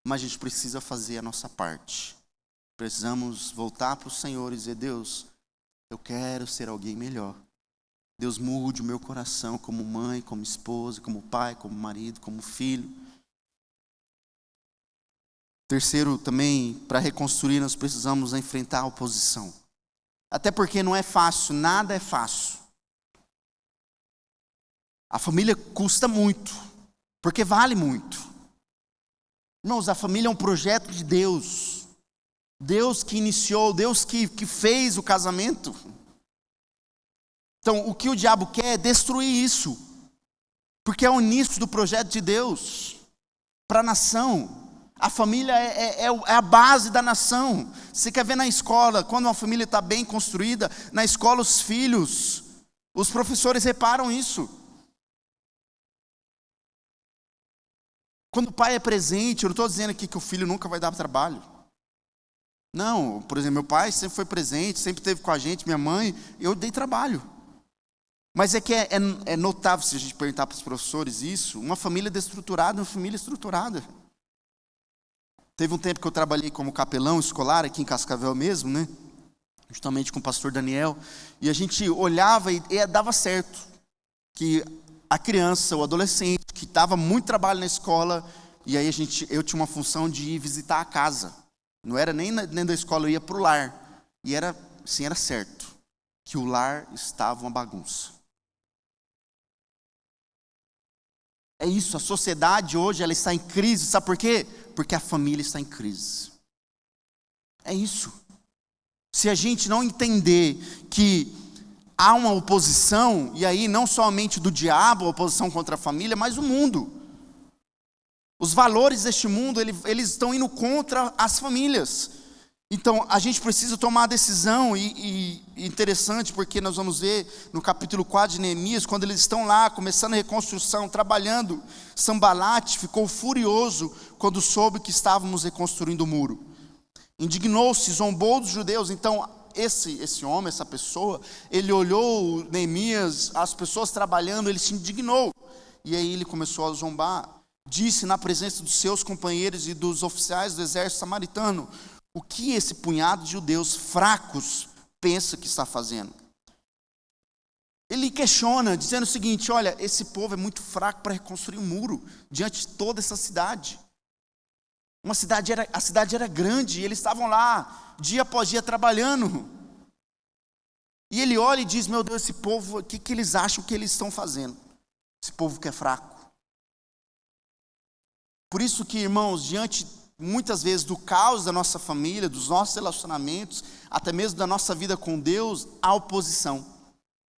mas a gente precisa fazer a nossa parte. Precisamos voltar para o Senhor e dizer, Deus, eu quero ser alguém melhor. Deus, mude o meu coração como mãe, como esposa, como pai, como marido, como filho. Terceiro, também, para reconstruir, nós precisamos enfrentar a oposição. Até porque não é fácil, nada é fácil. A família custa muito, porque vale muito. Irmãos, a família é um projeto de Deus. Deus que iniciou, Deus que fez o casamento. Então, o que o diabo quer é destruir isso. Porque é o início do projeto de Deus para a nação. A família é a base da nação. Você quer ver na escola, quando uma família está bem construída, na escola os filhos, os professores reparam isso. Quando o pai é presente, eu não estou dizendo aqui que o filho nunca vai dar trabalho. Não, por exemplo, meu pai sempre foi presente, sempre esteve com a gente, minha mãe, eu dei trabalho. Mas é que é notável, se a gente perguntar para os professores isso, uma família desestruturada é uma família estruturada. Teve um tempo que eu trabalhei como capelão escolar aqui em Cascavel mesmo, né? Justamente com o pastor Daniel. E a gente olhava e dava certo. Que a criança, o adolescente, que dava muito trabalho na escola, e aí eu tinha uma função de ir visitar a casa. Não era nem dentro da escola, eu ia para o lar. E era certo, que o lar estava uma bagunça. É isso, a sociedade hoje ela está em crise, sabe por quê? Porque a família está em crise. É isso. Se a gente não entender que há uma oposição, e aí não somente do diabo, a oposição contra a família, mas o mundo. Os valores deste mundo, eles estão indo contra as famílias. Então, a gente precisa tomar a decisão, e interessante, porque nós vamos ver no capítulo 4 de Neemias, quando eles estão lá, começando a reconstrução, trabalhando, Sambalate ficou furioso quando soube que estávamos reconstruindo o muro. Indignou-se, zombou dos judeus. Então, esse homem, essa pessoa, ele olhou Neemias, as pessoas trabalhando, ele se indignou. E aí ele começou a zombar. Disse na presença dos seus companheiros e dos oficiais do exército samaritano: o que esse punhado de judeus fracos pensa que está fazendo? Ele questiona, dizendo o seguinte: olha, esse povo é muito fraco para reconstruir um muro diante de toda essa cidade. A cidade era grande, e eles estavam lá, dia após dia, trabalhando. E ele olha e diz: meu Deus, esse povo, o que eles acham que eles estão fazendo? Esse povo que é fraco. Por isso que, irmãos, diante muitas vezes do caos da nossa família, dos nossos relacionamentos, até mesmo da nossa vida com Deus, há oposição.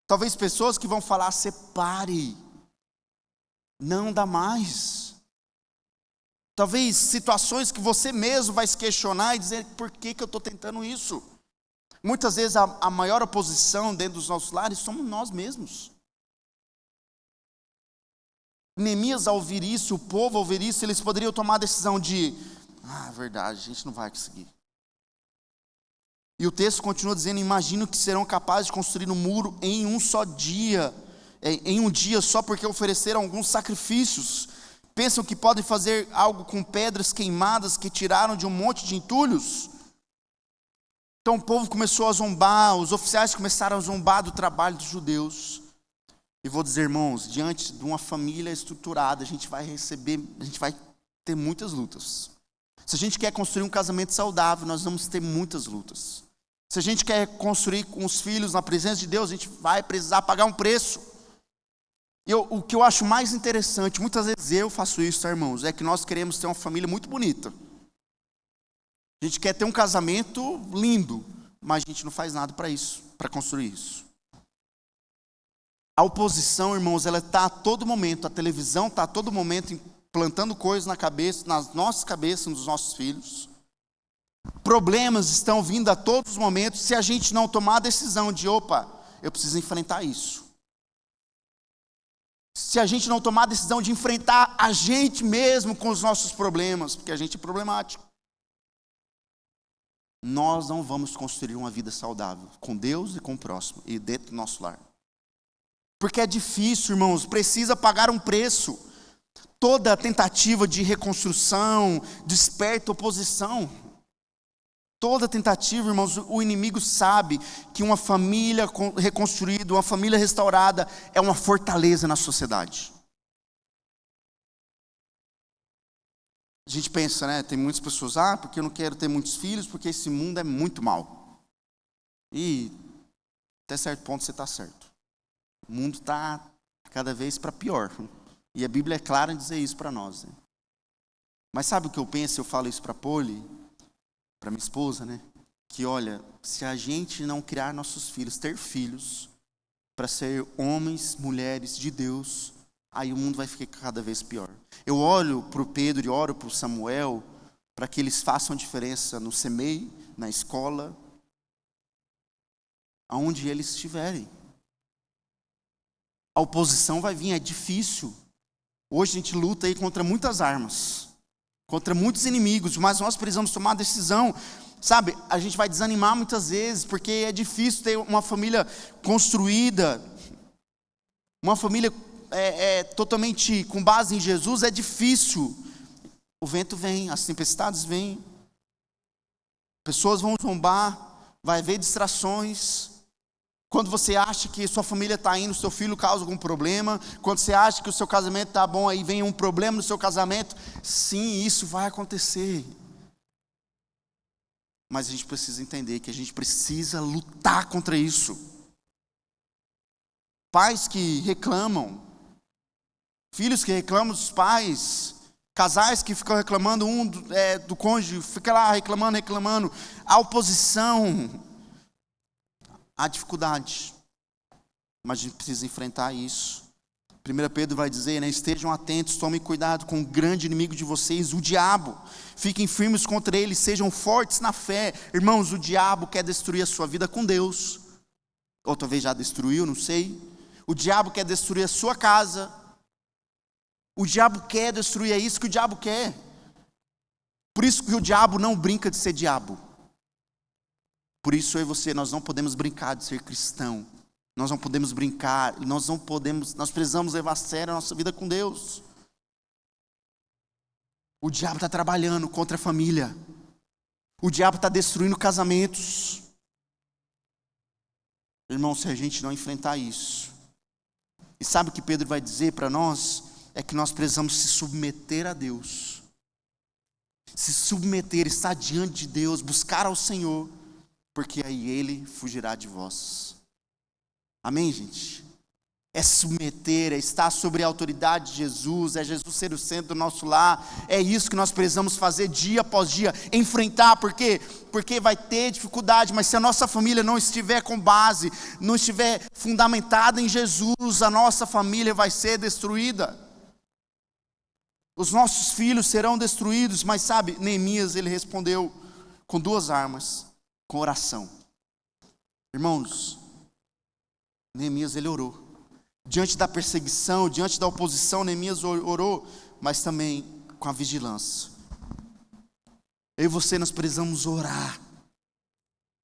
Talvez pessoas que vão falar: separe, não dá mais. Talvez situações que você mesmo vai se questionar e dizer, por que eu estou tentando isso? Muitas vezes a maior oposição dentro dos nossos lares somos nós mesmos. Neemias, ao ouvir isso, o povo ao ouvir isso, eles poderiam tomar a decisão de, verdade, a gente não vai conseguir. E o texto continua dizendo, imagino que serão capazes de construir um muro em um só dia, em um dia só porque ofereceram alguns sacrifícios. Pensam que podem fazer algo com pedras queimadas que tiraram de um monte de entulhos? Então o povo começou a zombar, os oficiais começaram a zombar do trabalho dos judeus. E vou dizer, irmãos, diante de uma família estruturada, a gente vai ter muitas lutas. Se a gente quer construir um casamento saudável, nós vamos ter muitas lutas. Se a gente quer construir com os filhos na presença de Deus, a gente vai precisar pagar um preço. E o que eu acho mais interessante, muitas vezes eu faço isso, tá, irmãos, é que nós queremos ter uma família muito bonita. A gente quer ter um casamento lindo, mas a gente não faz nada para isso, para construir isso. A oposição, irmãos, ela está a todo momento, a televisão está a todo momento implantando coisas na cabeça, nas nossas cabeças, nos nossos filhos. Problemas estão vindo a todos os momentos, se a gente não tomar a decisão de, eu preciso enfrentar isso. Se a gente não tomar a decisão de enfrentar a gente mesmo com os nossos problemas, porque a gente é problemático, nós não vamos construir uma vida saudável com Deus e com o próximo e dentro do nosso lar. Porque é difícil, irmãos, precisa pagar um preço. Toda tentativa de reconstrução desperta oposição. Toda tentativa, irmãos, o inimigo sabe que uma família reconstruída, uma família restaurada é uma fortaleza na sociedade. A gente pensa, né, tem muitas pessoas, porque eu não quero ter muitos filhos, porque esse mundo é muito mau. E até certo ponto você está certo. O mundo está cada vez para pior. E a Bíblia é clara em dizer isso para nós. Né? Mas sabe o que eu penso? Eu falo isso para a Poli, para minha esposa, né? Que olha, se a gente não criar nossos filhos, ter filhos, para ser homens, mulheres de Deus, aí o mundo vai ficar cada vez pior. Eu olho para o Pedro e oro para o Samuel, para que eles façam diferença no CEMEI, na escola, aonde eles estiverem. A oposição vai vir, é difícil. Hoje a gente luta aí contra muitas armas, contra muitos inimigos, mas nós precisamos tomar uma decisão. Sabe, a gente vai desanimar muitas vezes, porque é difícil ter uma família construída, uma família totalmente com base em Jesus, é difícil. O vento vem, as tempestades vêm, pessoas vão zombar, vai haver distrações. Quando você acha que sua família está indo, seu filho causa algum problema. Quando você acha que o seu casamento está bom, aí vem um problema no seu casamento. Sim, isso vai acontecer. Mas a gente precisa entender que a gente precisa lutar contra isso. Pais que reclamam, filhos que reclamam dos pais, casais que ficam reclamando do cônjuge, fica lá reclamando. A oposição, há dificuldade, mas a gente precisa enfrentar isso. 1 Pedro vai dizer, né, estejam atentos, tomem cuidado com o grande inimigo de vocês, o diabo. Fiquem firmes contra ele, sejam fortes na fé. Irmãos, o diabo quer destruir a sua vida com Deus. Ou talvez já destruiu, não sei. O diabo quer destruir a sua casa. O diabo quer destruir, é isso que o diabo quer. Por isso que o diabo não brinca de ser diabo. Por isso eu e você, nós não podemos brincar de ser cristão. Nós não podemos brincar, nós precisamos levar a sério a nossa vida com Deus. O diabo está trabalhando contra a família. O diabo está destruindo casamentos. Irmão, se a gente não enfrentar isso, e sabe o que Pedro vai dizer para nós? É que nós precisamos se submeter a Deus. Se submeter, estar diante de Deus, buscar ao Senhor, porque aí Ele fugirá de vós. Amém, gente? É submeter, é estar sobre a autoridade de Jesus, é Jesus ser o centro do nosso lar. É isso que nós precisamos fazer dia após dia, enfrentar. Por quê? Porque vai ter dificuldade, mas se a nossa família não estiver com base, não estiver fundamentada em Jesus, a nossa família vai ser destruída. Os nossos filhos serão destruídos. Mas sabe, Neemias, ele respondeu com 2 armas, com oração. Irmãos, Neemias, ele orou. Diante da perseguição, diante da oposição, Neemias orou, mas também com a vigilância. Eu e você, nós precisamos orar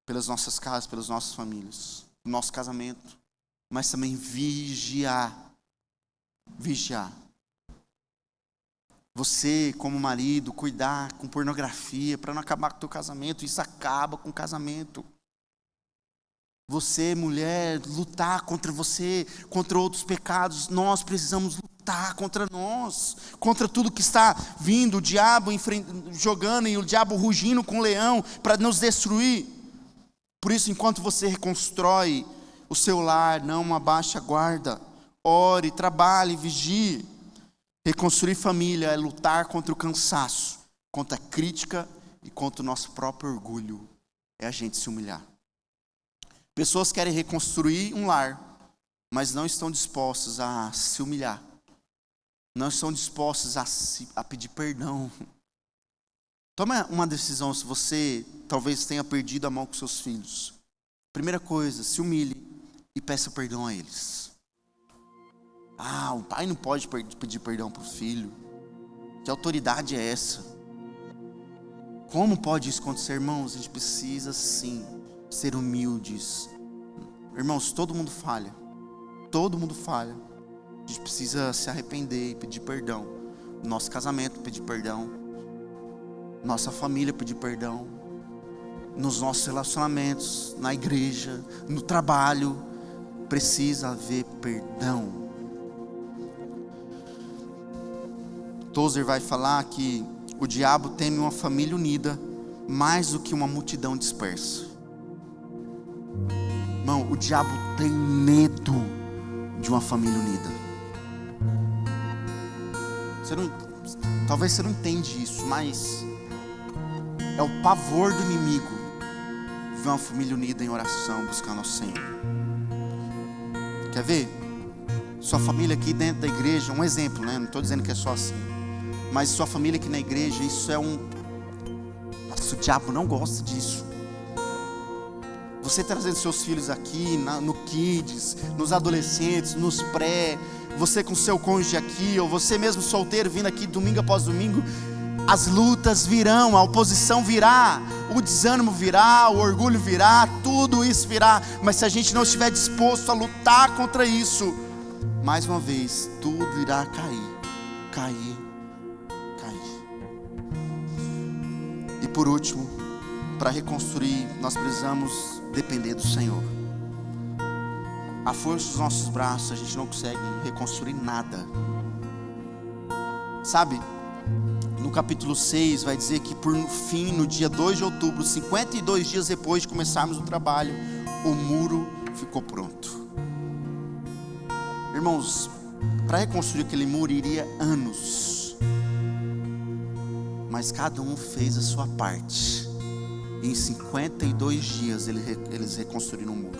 pelas nossas casas, pelas nossas famílias, no nosso casamento, mas também vigiar. Vigiar. Você, como marido, cuidar com pornografia para não acabar com o teu casamento. Isso acaba com o casamento. Você, mulher, lutar contra você, contra outros pecados. Nós precisamos lutar contra nós, contra tudo que está vindo, o diabo jogando e o diabo rugindo com o leão para nos destruir. Por isso, enquanto você reconstrói o seu lar, não abaixe a guarda. Ore, trabalhe, vigie. Reconstruir família é lutar contra o cansaço, contra a crítica e contra o nosso próprio orgulho. É a gente se humilhar. Pessoas querem reconstruir um lar, mas não estão dispostas a se humilhar. Não estão dispostas a pedir perdão. Toma uma decisão se você talvez tenha perdido a mão com seus filhos. Primeira coisa, se humilhe e peça perdão a eles. O pai não pode pedir perdão para o filho. Que autoridade é essa? Como pode isso acontecer, irmãos? A gente precisa sim ser humildes. Irmãos, todo mundo falha. Todo mundo falha. A gente precisa se arrepender e pedir perdão. Nosso casamento, pedir perdão. Nossa família, pedir perdão. Nos nossos relacionamentos, na igreja, no trabalho, precisa haver perdão. Tozer vai falar que o diabo teme uma família unida mais do que uma multidão dispersa. Irmão, o diabo tem medo de uma família unida. Talvez você não entende isso, mas é o pavor do inimigo ver uma família unida em oração, buscando ao Senhor. Quer ver? Sua família aqui dentro da igreja, um exemplo, né? Não estou dizendo que é só assim. Mas sua família aqui na igreja, isso é Nossa, o diabo não gosta disso. Você trazendo seus filhos aqui, no Kids, nos adolescentes, nos pré, você com seu cônjuge aqui, ou você mesmo solteiro vindo aqui domingo após domingo, as lutas virão, a oposição virá, o desânimo virá, o orgulho virá, tudo isso virá. Mas se a gente não estiver disposto a lutar contra isso, mais uma vez, tudo irá cair. E por último, para reconstruir, nós precisamos depender do Senhor. A força dos nossos braços, a gente não consegue reconstruir nada. Sabe, no capítulo 6 vai dizer que por fim, no dia 2 de outubro, 52 dias depois de começarmos o trabalho, o muro ficou pronto. Irmãos, para reconstruir aquele muro iria anos. Mas cada um fez a sua parte. E em 52 dias eles reconstruíram o muro.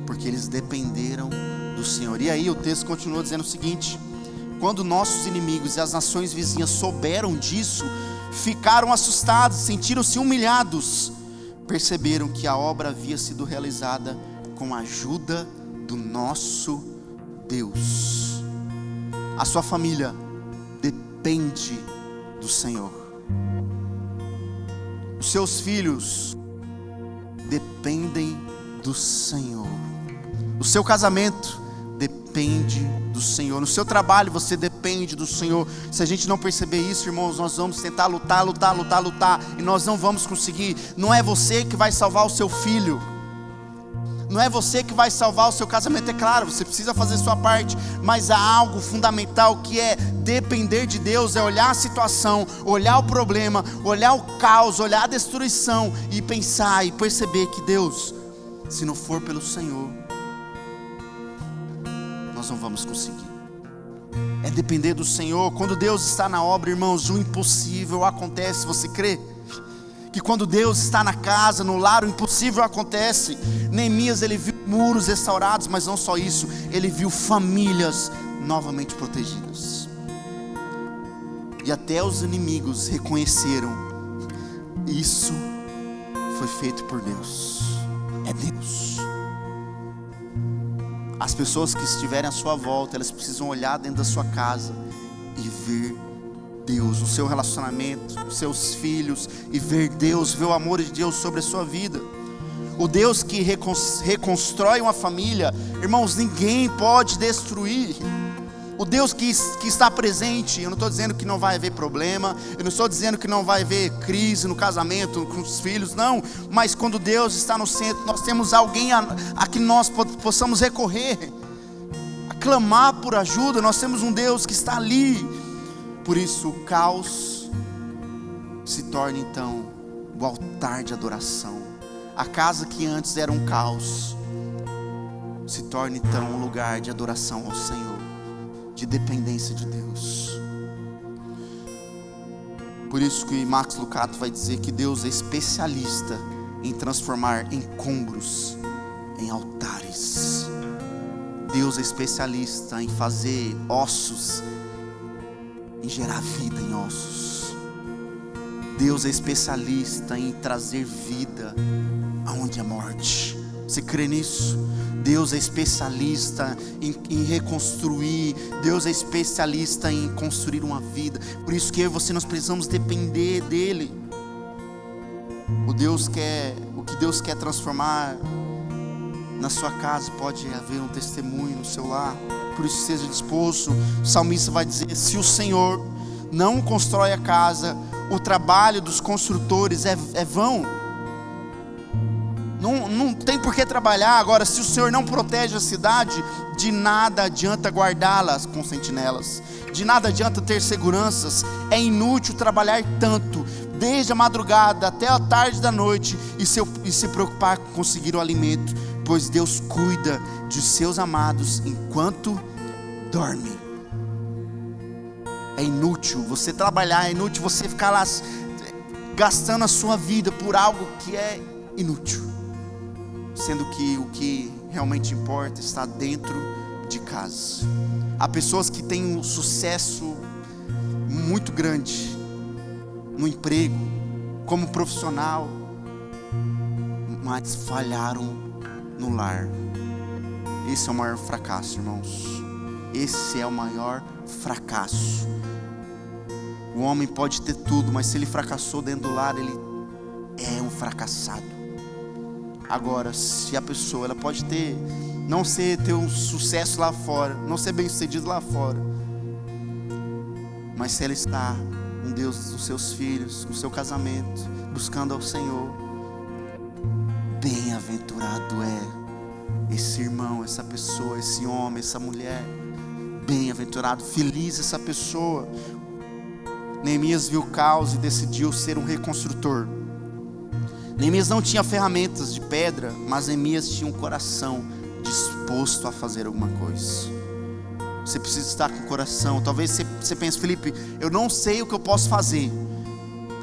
Porque eles dependeram do Senhor. E aí o texto continua dizendo o seguinte: quando nossos inimigos e as nações vizinhas souberam disso, ficaram assustados, sentiram-se humilhados. Perceberam que a obra havia sido realizada com a ajuda do nosso Deus. A sua família depende do Senhor. Os seus filhos dependem do Senhor. O seu casamento depende do Senhor. No seu trabalho você depende do Senhor. Se a gente não perceber isso, irmãos, nós vamos tentar lutar e nós não vamos conseguir. Não é você que vai salvar o seu filho. Não é você que vai salvar o seu casamento. É claro, você precisa fazer sua parte, mas há algo fundamental que é depender de Deus. É olhar a situação, olhar o problema, olhar o caos, olhar a destruição e pensar e perceber que Deus, se não for pelo Senhor, nós não vamos conseguir. É depender do Senhor. Quando Deus está na obra, irmãos, o impossível acontece. Você crê? Que quando Deus está na casa, no lar, o impossível acontece. Neemias, ele viu muros restaurados, mas não só isso, ele viu famílias novamente protegidas. E até os inimigos reconheceram: isso foi feito por Deus. É Deus. As pessoas que estiverem à sua volta, elas precisam olhar dentro da sua casa e ver Deus, o seu relacionamento, os seus filhos, e ver Deus, ver o amor de Deus sobre a sua vida. O Deus que reconstrói uma família, irmãos, ninguém pode destruir. O Deus que está presente. Eu não estou dizendo que não vai haver problema, eu não estou dizendo que não vai haver crise no casamento, com os filhos, não. Mas quando Deus está no centro, nós temos alguém a que nós possamos recorrer, a clamar por ajuda. Nós temos um Deus que está ali. Por isso o caos se torna então o altar de adoração. A casa que antes era um caos se torna então um lugar de adoração ao Senhor, de dependência de Deus. Por isso que Max Lucado vai dizer que Deus é especialista em transformar encontros em altares. Deus é especialista em fazer ossos, em gerar vida em ossos. Deus é especialista em trazer vida aonde é morte. Você crê nisso? Deus é especialista em reconstruir. Deus é especialista em construir uma vida. Por isso que eu e você, nós precisamos depender dEle. O que Deus quer transformar na sua casa, pode haver um testemunho no seu lar. Por isso seja disposto. O salmista vai dizer: se o Senhor não constrói a casa, o trabalho dos construtores é vão. Não tem por que trabalhar. Agora, se o Senhor não protege a cidade, de nada adianta guardá-las com sentinelas, de nada adianta ter seguranças. É inútil trabalhar tanto, desde a madrugada até a tarde da noite, e se preocupar com conseguir o alimento, pois Deus cuida de seus amados enquanto dorme. É inútil você trabalhar, é inútil você ficar lá gastando a sua vida por algo que é inútil, sendo que o que realmente importa está dentro de casa. Há pessoas que têm um sucesso muito grande no emprego, como profissional, mas falharam no lar. Esse é o maior fracasso, irmãos. Esse é o maior fracasso. O homem pode ter tudo, mas se ele fracassou dentro do lar, ele é um fracassado. Agora, se a pessoa, ela pode ter um sucesso lá fora, não ser bem sucedido lá fora, mas se ela está com Deus, dos seus filhos, com o seu casamento, buscando ao Senhor, bem-aventurado é esse irmão, essa pessoa, esse homem, essa mulher. Bem-aventurado, feliz essa pessoa. Neemias viu o caos e decidiu ser um reconstrutor. Neemias não tinha ferramentas de pedra, mas Neemias tinha um coração disposto a fazer alguma coisa. Você precisa estar com o coração. Talvez você pense: Felipe, eu não sei o que eu posso fazer.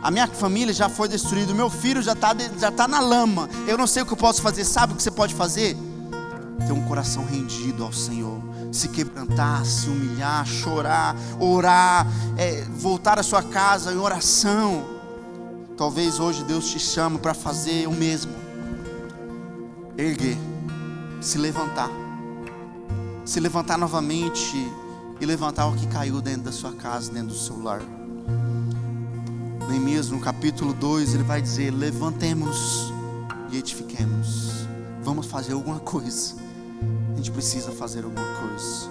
A minha família já foi destruída, o meu filho já está na lama. Eu não sei o que eu posso fazer. Sabe o que você pode fazer? Ter um coração rendido ao Senhor, se quebrantar, se humilhar, chorar, orar, voltar à sua casa em oração. Talvez hoje Deus te chame para fazer o mesmo. Erguer, se levantar novamente e levantar o que caiu dentro da sua casa, dentro do seu lar. Neemias, no capítulo 2, ele vai dizer: levantemos e edifiquemos. Vamos fazer alguma coisa. A gente precisa fazer alguma coisa.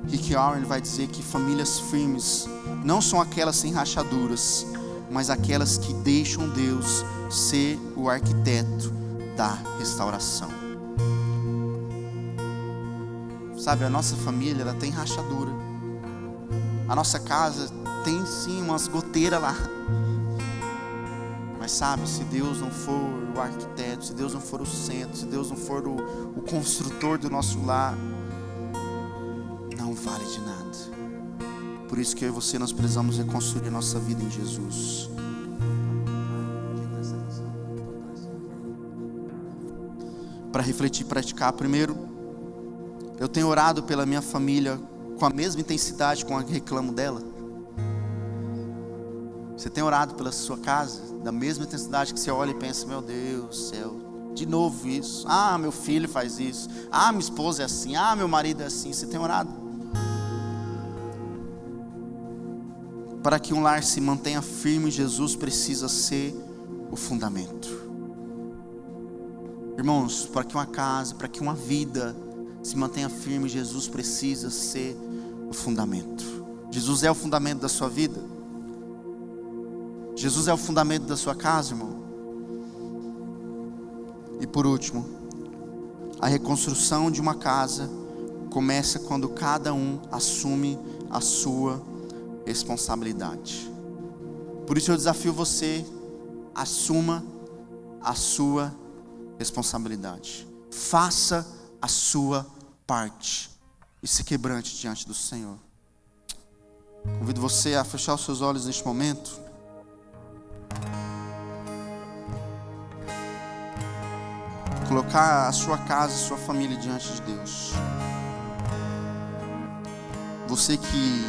Rick Warren vai dizer que famílias firmes não são aquelas sem rachaduras, mas aquelas que deixam Deus ser o arquiteto da restauração. Sabe, a nossa família, ela tem rachadura. A nossa casa tem sim umas goteiras lá. Mas sabe, se Deus não for o arquiteto, se Deus não for o centro, se Deus não for o construtor do nosso lar, não vale de nada. Por isso que eu e você, nós precisamos reconstruir a nossa vida em Jesus. Para refletir e praticar, primeiro, eu tenho orado pela minha família com a mesma intensidade com a que reclamo dela. Você tem orado pela sua casa, da mesma intensidade que você olha e pensa, meu Deus do céu, de novo isso. Ah, meu filho faz isso. Ah, minha esposa é assim. Ah, meu marido é assim. Você tem orado? Para que um lar se mantenha firme, Jesus precisa ser o fundamento. Irmãos, para que uma casa, para que uma vida se mantenha firme, Jesus precisa ser o fundamento. Jesus é o fundamento da sua vida. Jesus é o fundamento da sua casa, irmão. E por último, a reconstrução de uma casa começa quando cada um assume a sua responsabilidade. Por isso eu desafio você, assuma a sua responsabilidade. Faça a sua parte e se quebrante diante do Senhor. Convido você a fechar os seus olhos neste momento. Colocar a sua casa, a sua família diante de Deus. Você que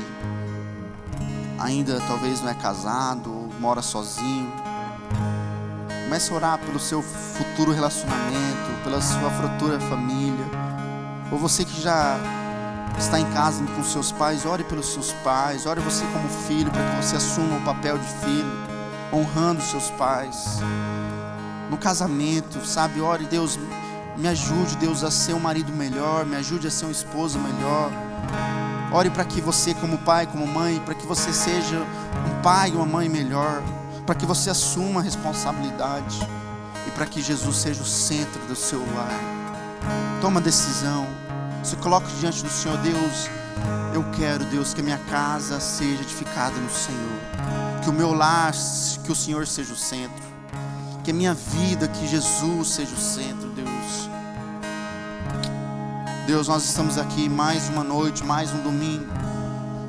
ainda talvez não é casado, ou mora sozinho, comece a orar pelo seu futuro relacionamento, pela sua futura família. Ou você que já está em casa com seus pais, ore pelos seus pais. Ore você como filho, para que você assuma o papel de filho, honrando seus pais. No casamento, sabe, ore, Deus, me ajude, Deus, a ser um marido melhor, me ajude a ser um esposo melhor. Ore para que você, como pai, como mãe, para que você seja um pai e uma mãe melhor, para que você assuma a responsabilidade e para que Jesus seja o centro do seu lar. Toma decisão, se coloque diante do Senhor. Deus, eu quero, Deus, que a minha casa seja edificada no Senhor, que o meu lar, que o Senhor seja o centro, que a minha vida, que Jesus seja o centro, Deus. Deus, nós estamos aqui mais uma noite, mais um domingo,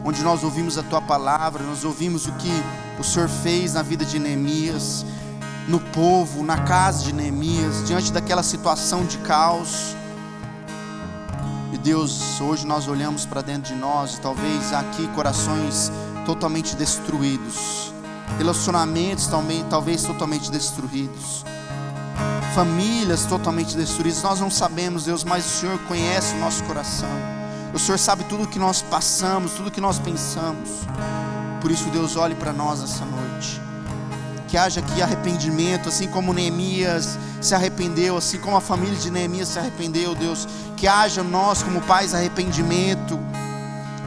onde nós ouvimos a Tua palavra, nós ouvimos o que o Senhor fez na vida de Neemias, no povo, na casa de Neemias, diante daquela situação de caos. E Deus, hoje nós olhamos para dentro de nós, e talvez aqui corações totalmente destruídos, relacionamentos também, talvez totalmente destruídos, famílias totalmente destruídas. Nós não sabemos, Deus, mas o Senhor conhece o nosso coração. O Senhor sabe tudo o que nós passamos, tudo o que nós pensamos. Por isso, Deus, olhe para nós essa noite. Que haja aqui arrependimento, assim como Neemias se arrependeu, assim como a família de Neemias se arrependeu, Deus. Que haja nós como pais arrependimento,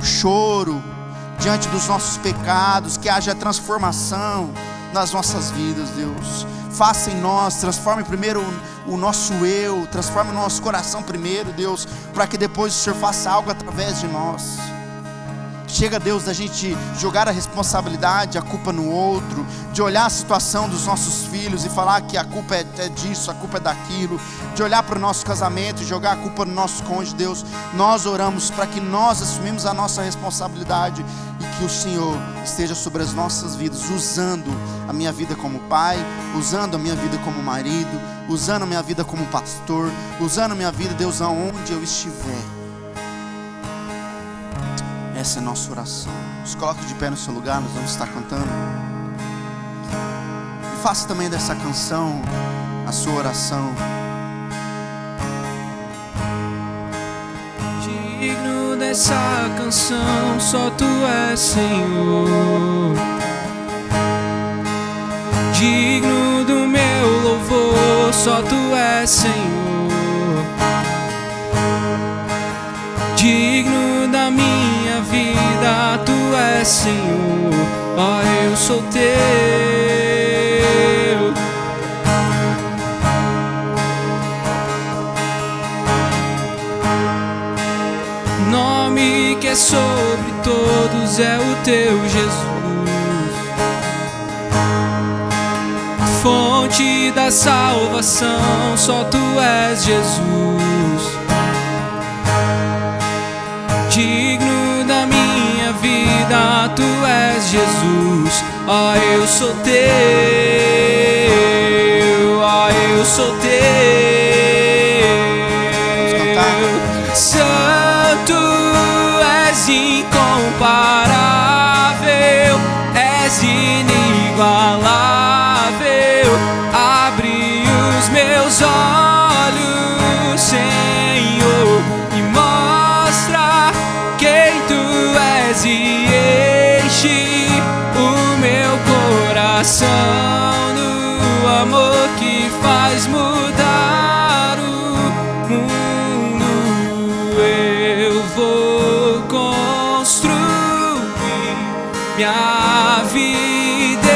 choro diante dos nossos pecados, que haja transformação nas nossas vidas, Deus. Faça em nós, transforme primeiro o nosso eu, transforme o nosso coração primeiro, Deus, para que depois o Senhor faça algo através de nós. Chega, Deus, da gente jogar a responsabilidade, a culpa no outro, de olhar a situação dos nossos filhos e falar que a culpa é disso, a culpa é daquilo, de olhar para o nosso casamento e jogar a culpa no nosso cônjuge. Deus, nós oramos para que nós assumimos a nossa responsabilidade e que o Senhor esteja sobre as nossas vidas, usando a minha vida como pai, usando a minha vida como marido, usando a minha vida como pastor, usando a minha vida, Deus, aonde eu estiver. Essa é a nossa oração. Se coloque de pé no seu lugar, nós vamos estar cantando. E faça também dessa canção a sua oração. Digno dessa canção, só Tu és, Senhor. Digno do meu louvor, só Tu és, Senhor. Digno da minha vida, Tu és, Senhor. Ó, eu sou Teu. Nome que é sobre todos é o Teu, Jesus. Fonte da salvação, só Tu és, Jesus. Digno da minha vida, Tu és, Jesus. Ó, eu sou Teu, ó, eu sou Teu. Santo és incomparável, és inigualável. amor que faz mudar o mundo. Eu vou construir minha vida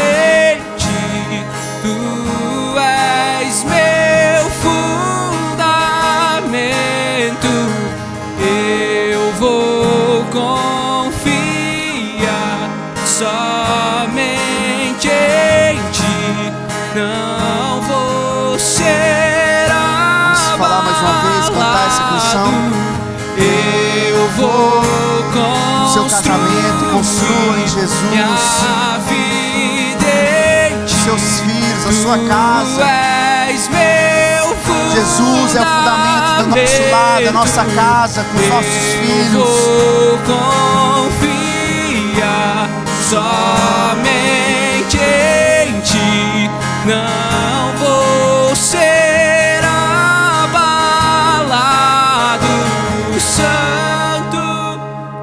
em ti. Tu és meu fundamento. Eu vou confiar somente em ti. Não vou ser abalado. Vamos falar mais uma vez, cantar essa canção. Eu vou construir seu casamento, construa em Jesus. minha vida em ti. Seus filhos, a sua casa. Tu és meu fundamento. Jesus é o fundamento do nosso lar, da nossa casa, com os nossos filhos. Eu vou confiar somente em ti. Não vou ser abalado. Santo,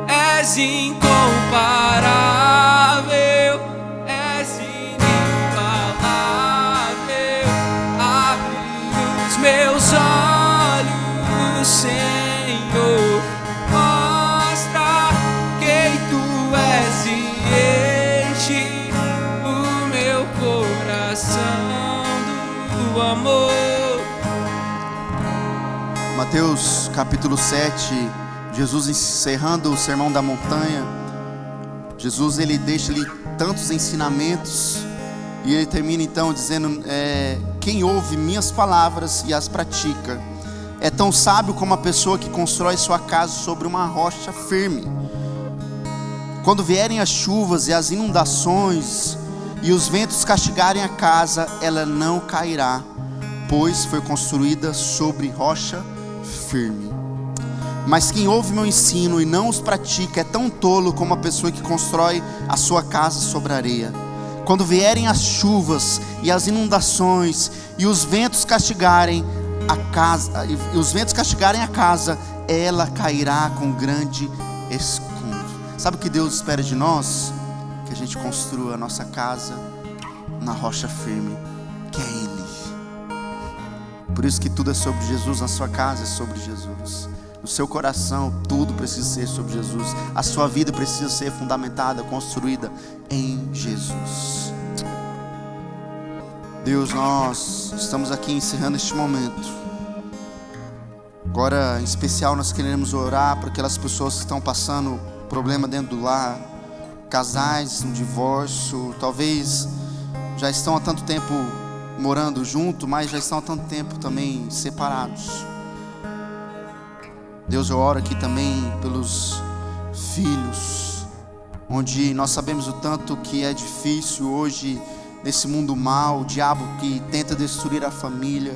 és incomparável, és inigualável. Abre os meus olhos, Senhor, mostra quem tu és e enche o meu coração do amor. Mateus capítulo 7, Jesus encerrando o Sermão da Montanha. Jesus, ele deixa ali tantos ensinamentos e ele termina então dizendo, quem ouve minhas palavras e as pratica é tão sábio como a pessoa que constrói sua casa sobre uma rocha firme. Quando vierem as chuvas e as inundações e os ventos castigarem a casa, ela não cairá, pois foi construída sobre rocha firme. Mas quem ouve meu ensino e não os pratica é tão tolo como a pessoa que constrói a sua casa sobre areia. Quando vierem as chuvas e as inundações e os ventos castigarem a casa, ela cairá com grande escondo. Sabe o que Deus espera de nós? Que a gente construa a nossa casa na rocha firme, que é Ele. Por isso que tudo é sobre Jesus. Na sua casa é sobre Jesus. No seu coração tudo precisa ser sobre Jesus. A sua vida precisa ser fundamentada, construída em Jesus. Deus, nós estamos aqui encerrando este momento. Agora, em especial, nós queremos orar para aquelas pessoas que estão passando problema dentro do lar, casais no divórcio, talvez já estão há tanto tempo morando junto, mas já estão há tanto tempo também separados. Deus, eu oro aqui também pelos filhos, onde nós sabemos o tanto que é difícil hoje nesse mundo mau, o diabo que tenta destruir a família.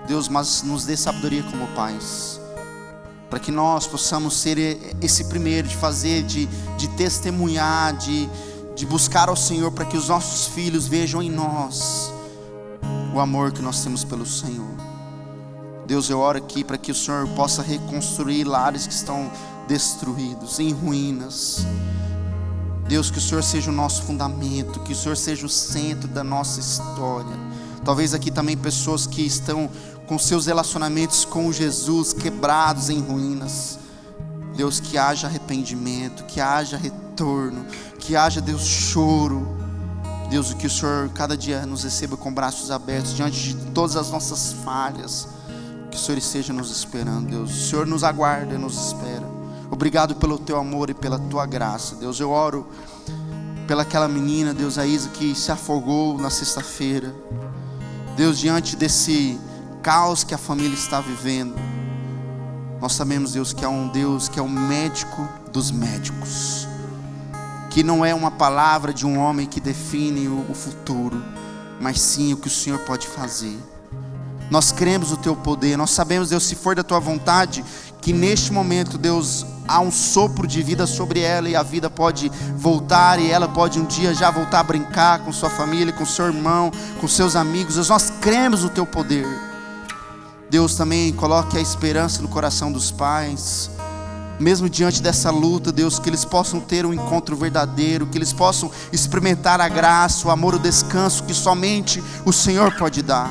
Deus, mas nos dê sabedoria como pais, para que nós possamos ser esse primeiro de fazer, de testemunhar, de buscar ao Senhor, para que os nossos filhos vejam em nós o amor que nós temos pelo Senhor. Deus, eu oro aqui para que o Senhor possa reconstruir lares que estão destruídos, em ruínas. Deus, que o Senhor seja o nosso fundamento, que o Senhor seja o centro da nossa história. Talvez aqui também pessoas que estão com seus relacionamentos com Jesus quebrados, em ruínas. Deus, que haja arrependimento, que haja retorno, que haja, Deus, choro. Deus, que o Senhor cada dia nos receba com braços abertos diante de todas as nossas falhas. Que o Senhor esteja nos esperando, Deus. O Senhor nos aguarda e nos espera. Obrigado pelo Teu amor e pela Tua graça, Deus. Eu oro pelaquela menina, Deus, a Isa, que se afogou na sexta-feira. Deus, diante desse caos que a família está vivendo, nós sabemos, Deus, que é um Deus que é o médico dos médicos, que não é uma palavra de um homem que define o futuro, mas sim o que o Senhor pode fazer. Nós cremos no Teu poder, nós sabemos, Deus, se for da Tua vontade, que neste momento, Deus, há um sopro de vida sobre ela e a vida pode voltar, e ela pode um dia já voltar a brincar com sua família, com seu irmão, com seus amigos. Deus, nós cremos no Teu poder. Deus, também coloque a esperança no coração dos pais, mesmo diante dessa luta, Deus, que eles possam ter um encontro verdadeiro, que eles possam experimentar a graça, o amor, o descanso que somente o Senhor pode dar.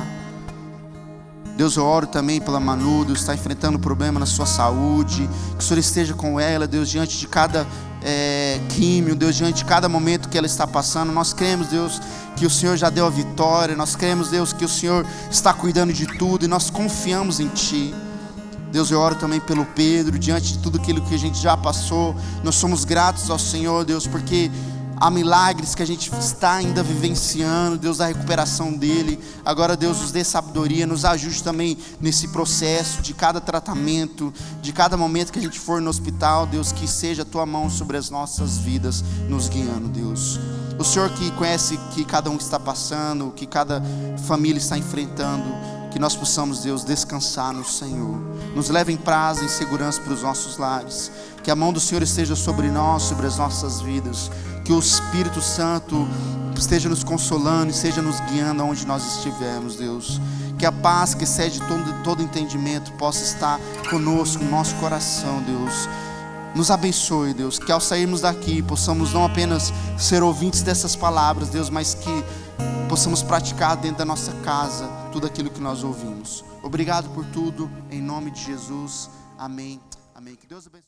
Deus, eu oro também pela Manu, Deus, está enfrentando problema na sua saúde, que o Senhor esteja com ela, Deus, diante de cada químio, Deus, diante de cada momento que ela está passando. Nós cremos, Deus, que o Senhor já deu a vitória, nós cremos, Deus, que o Senhor está cuidando de tudo e nós confiamos em Ti. Deus, eu oro também pelo Pedro, diante de tudo aquilo que a gente já passou, nós somos gratos ao Senhor, Deus, porque há milagres que a gente está ainda vivenciando, Deus, a recuperação dele. Agora, Deus, nos dê sabedoria, nos ajude também nesse processo de cada tratamento, de cada momento que a gente for no hospital, Deus, que seja a Tua mão sobre as nossas vidas, nos guiando, Deus. O Senhor que conhece o que cada um está passando, o que cada família está enfrentando, que nós possamos, Deus, descansar no Senhor. Nos leve em paz, em segurança para os nossos lares. Que a mão do Senhor esteja sobre nós, sobre as nossas vidas. Que o Espírito Santo esteja nos consolando, esteja nos guiando aonde nós estivermos, Deus. Que a paz que excede todo entendimento possa estar conosco, no nosso coração, Deus. Nos abençoe, Deus, que ao sairmos daqui possamos não apenas ser ouvintes dessas palavras, Deus, mas que possamos praticar dentro da nossa casa tudo aquilo que nós ouvimos. Obrigado por tudo, em nome de Jesus, amém, amém. Que Deus abençoe.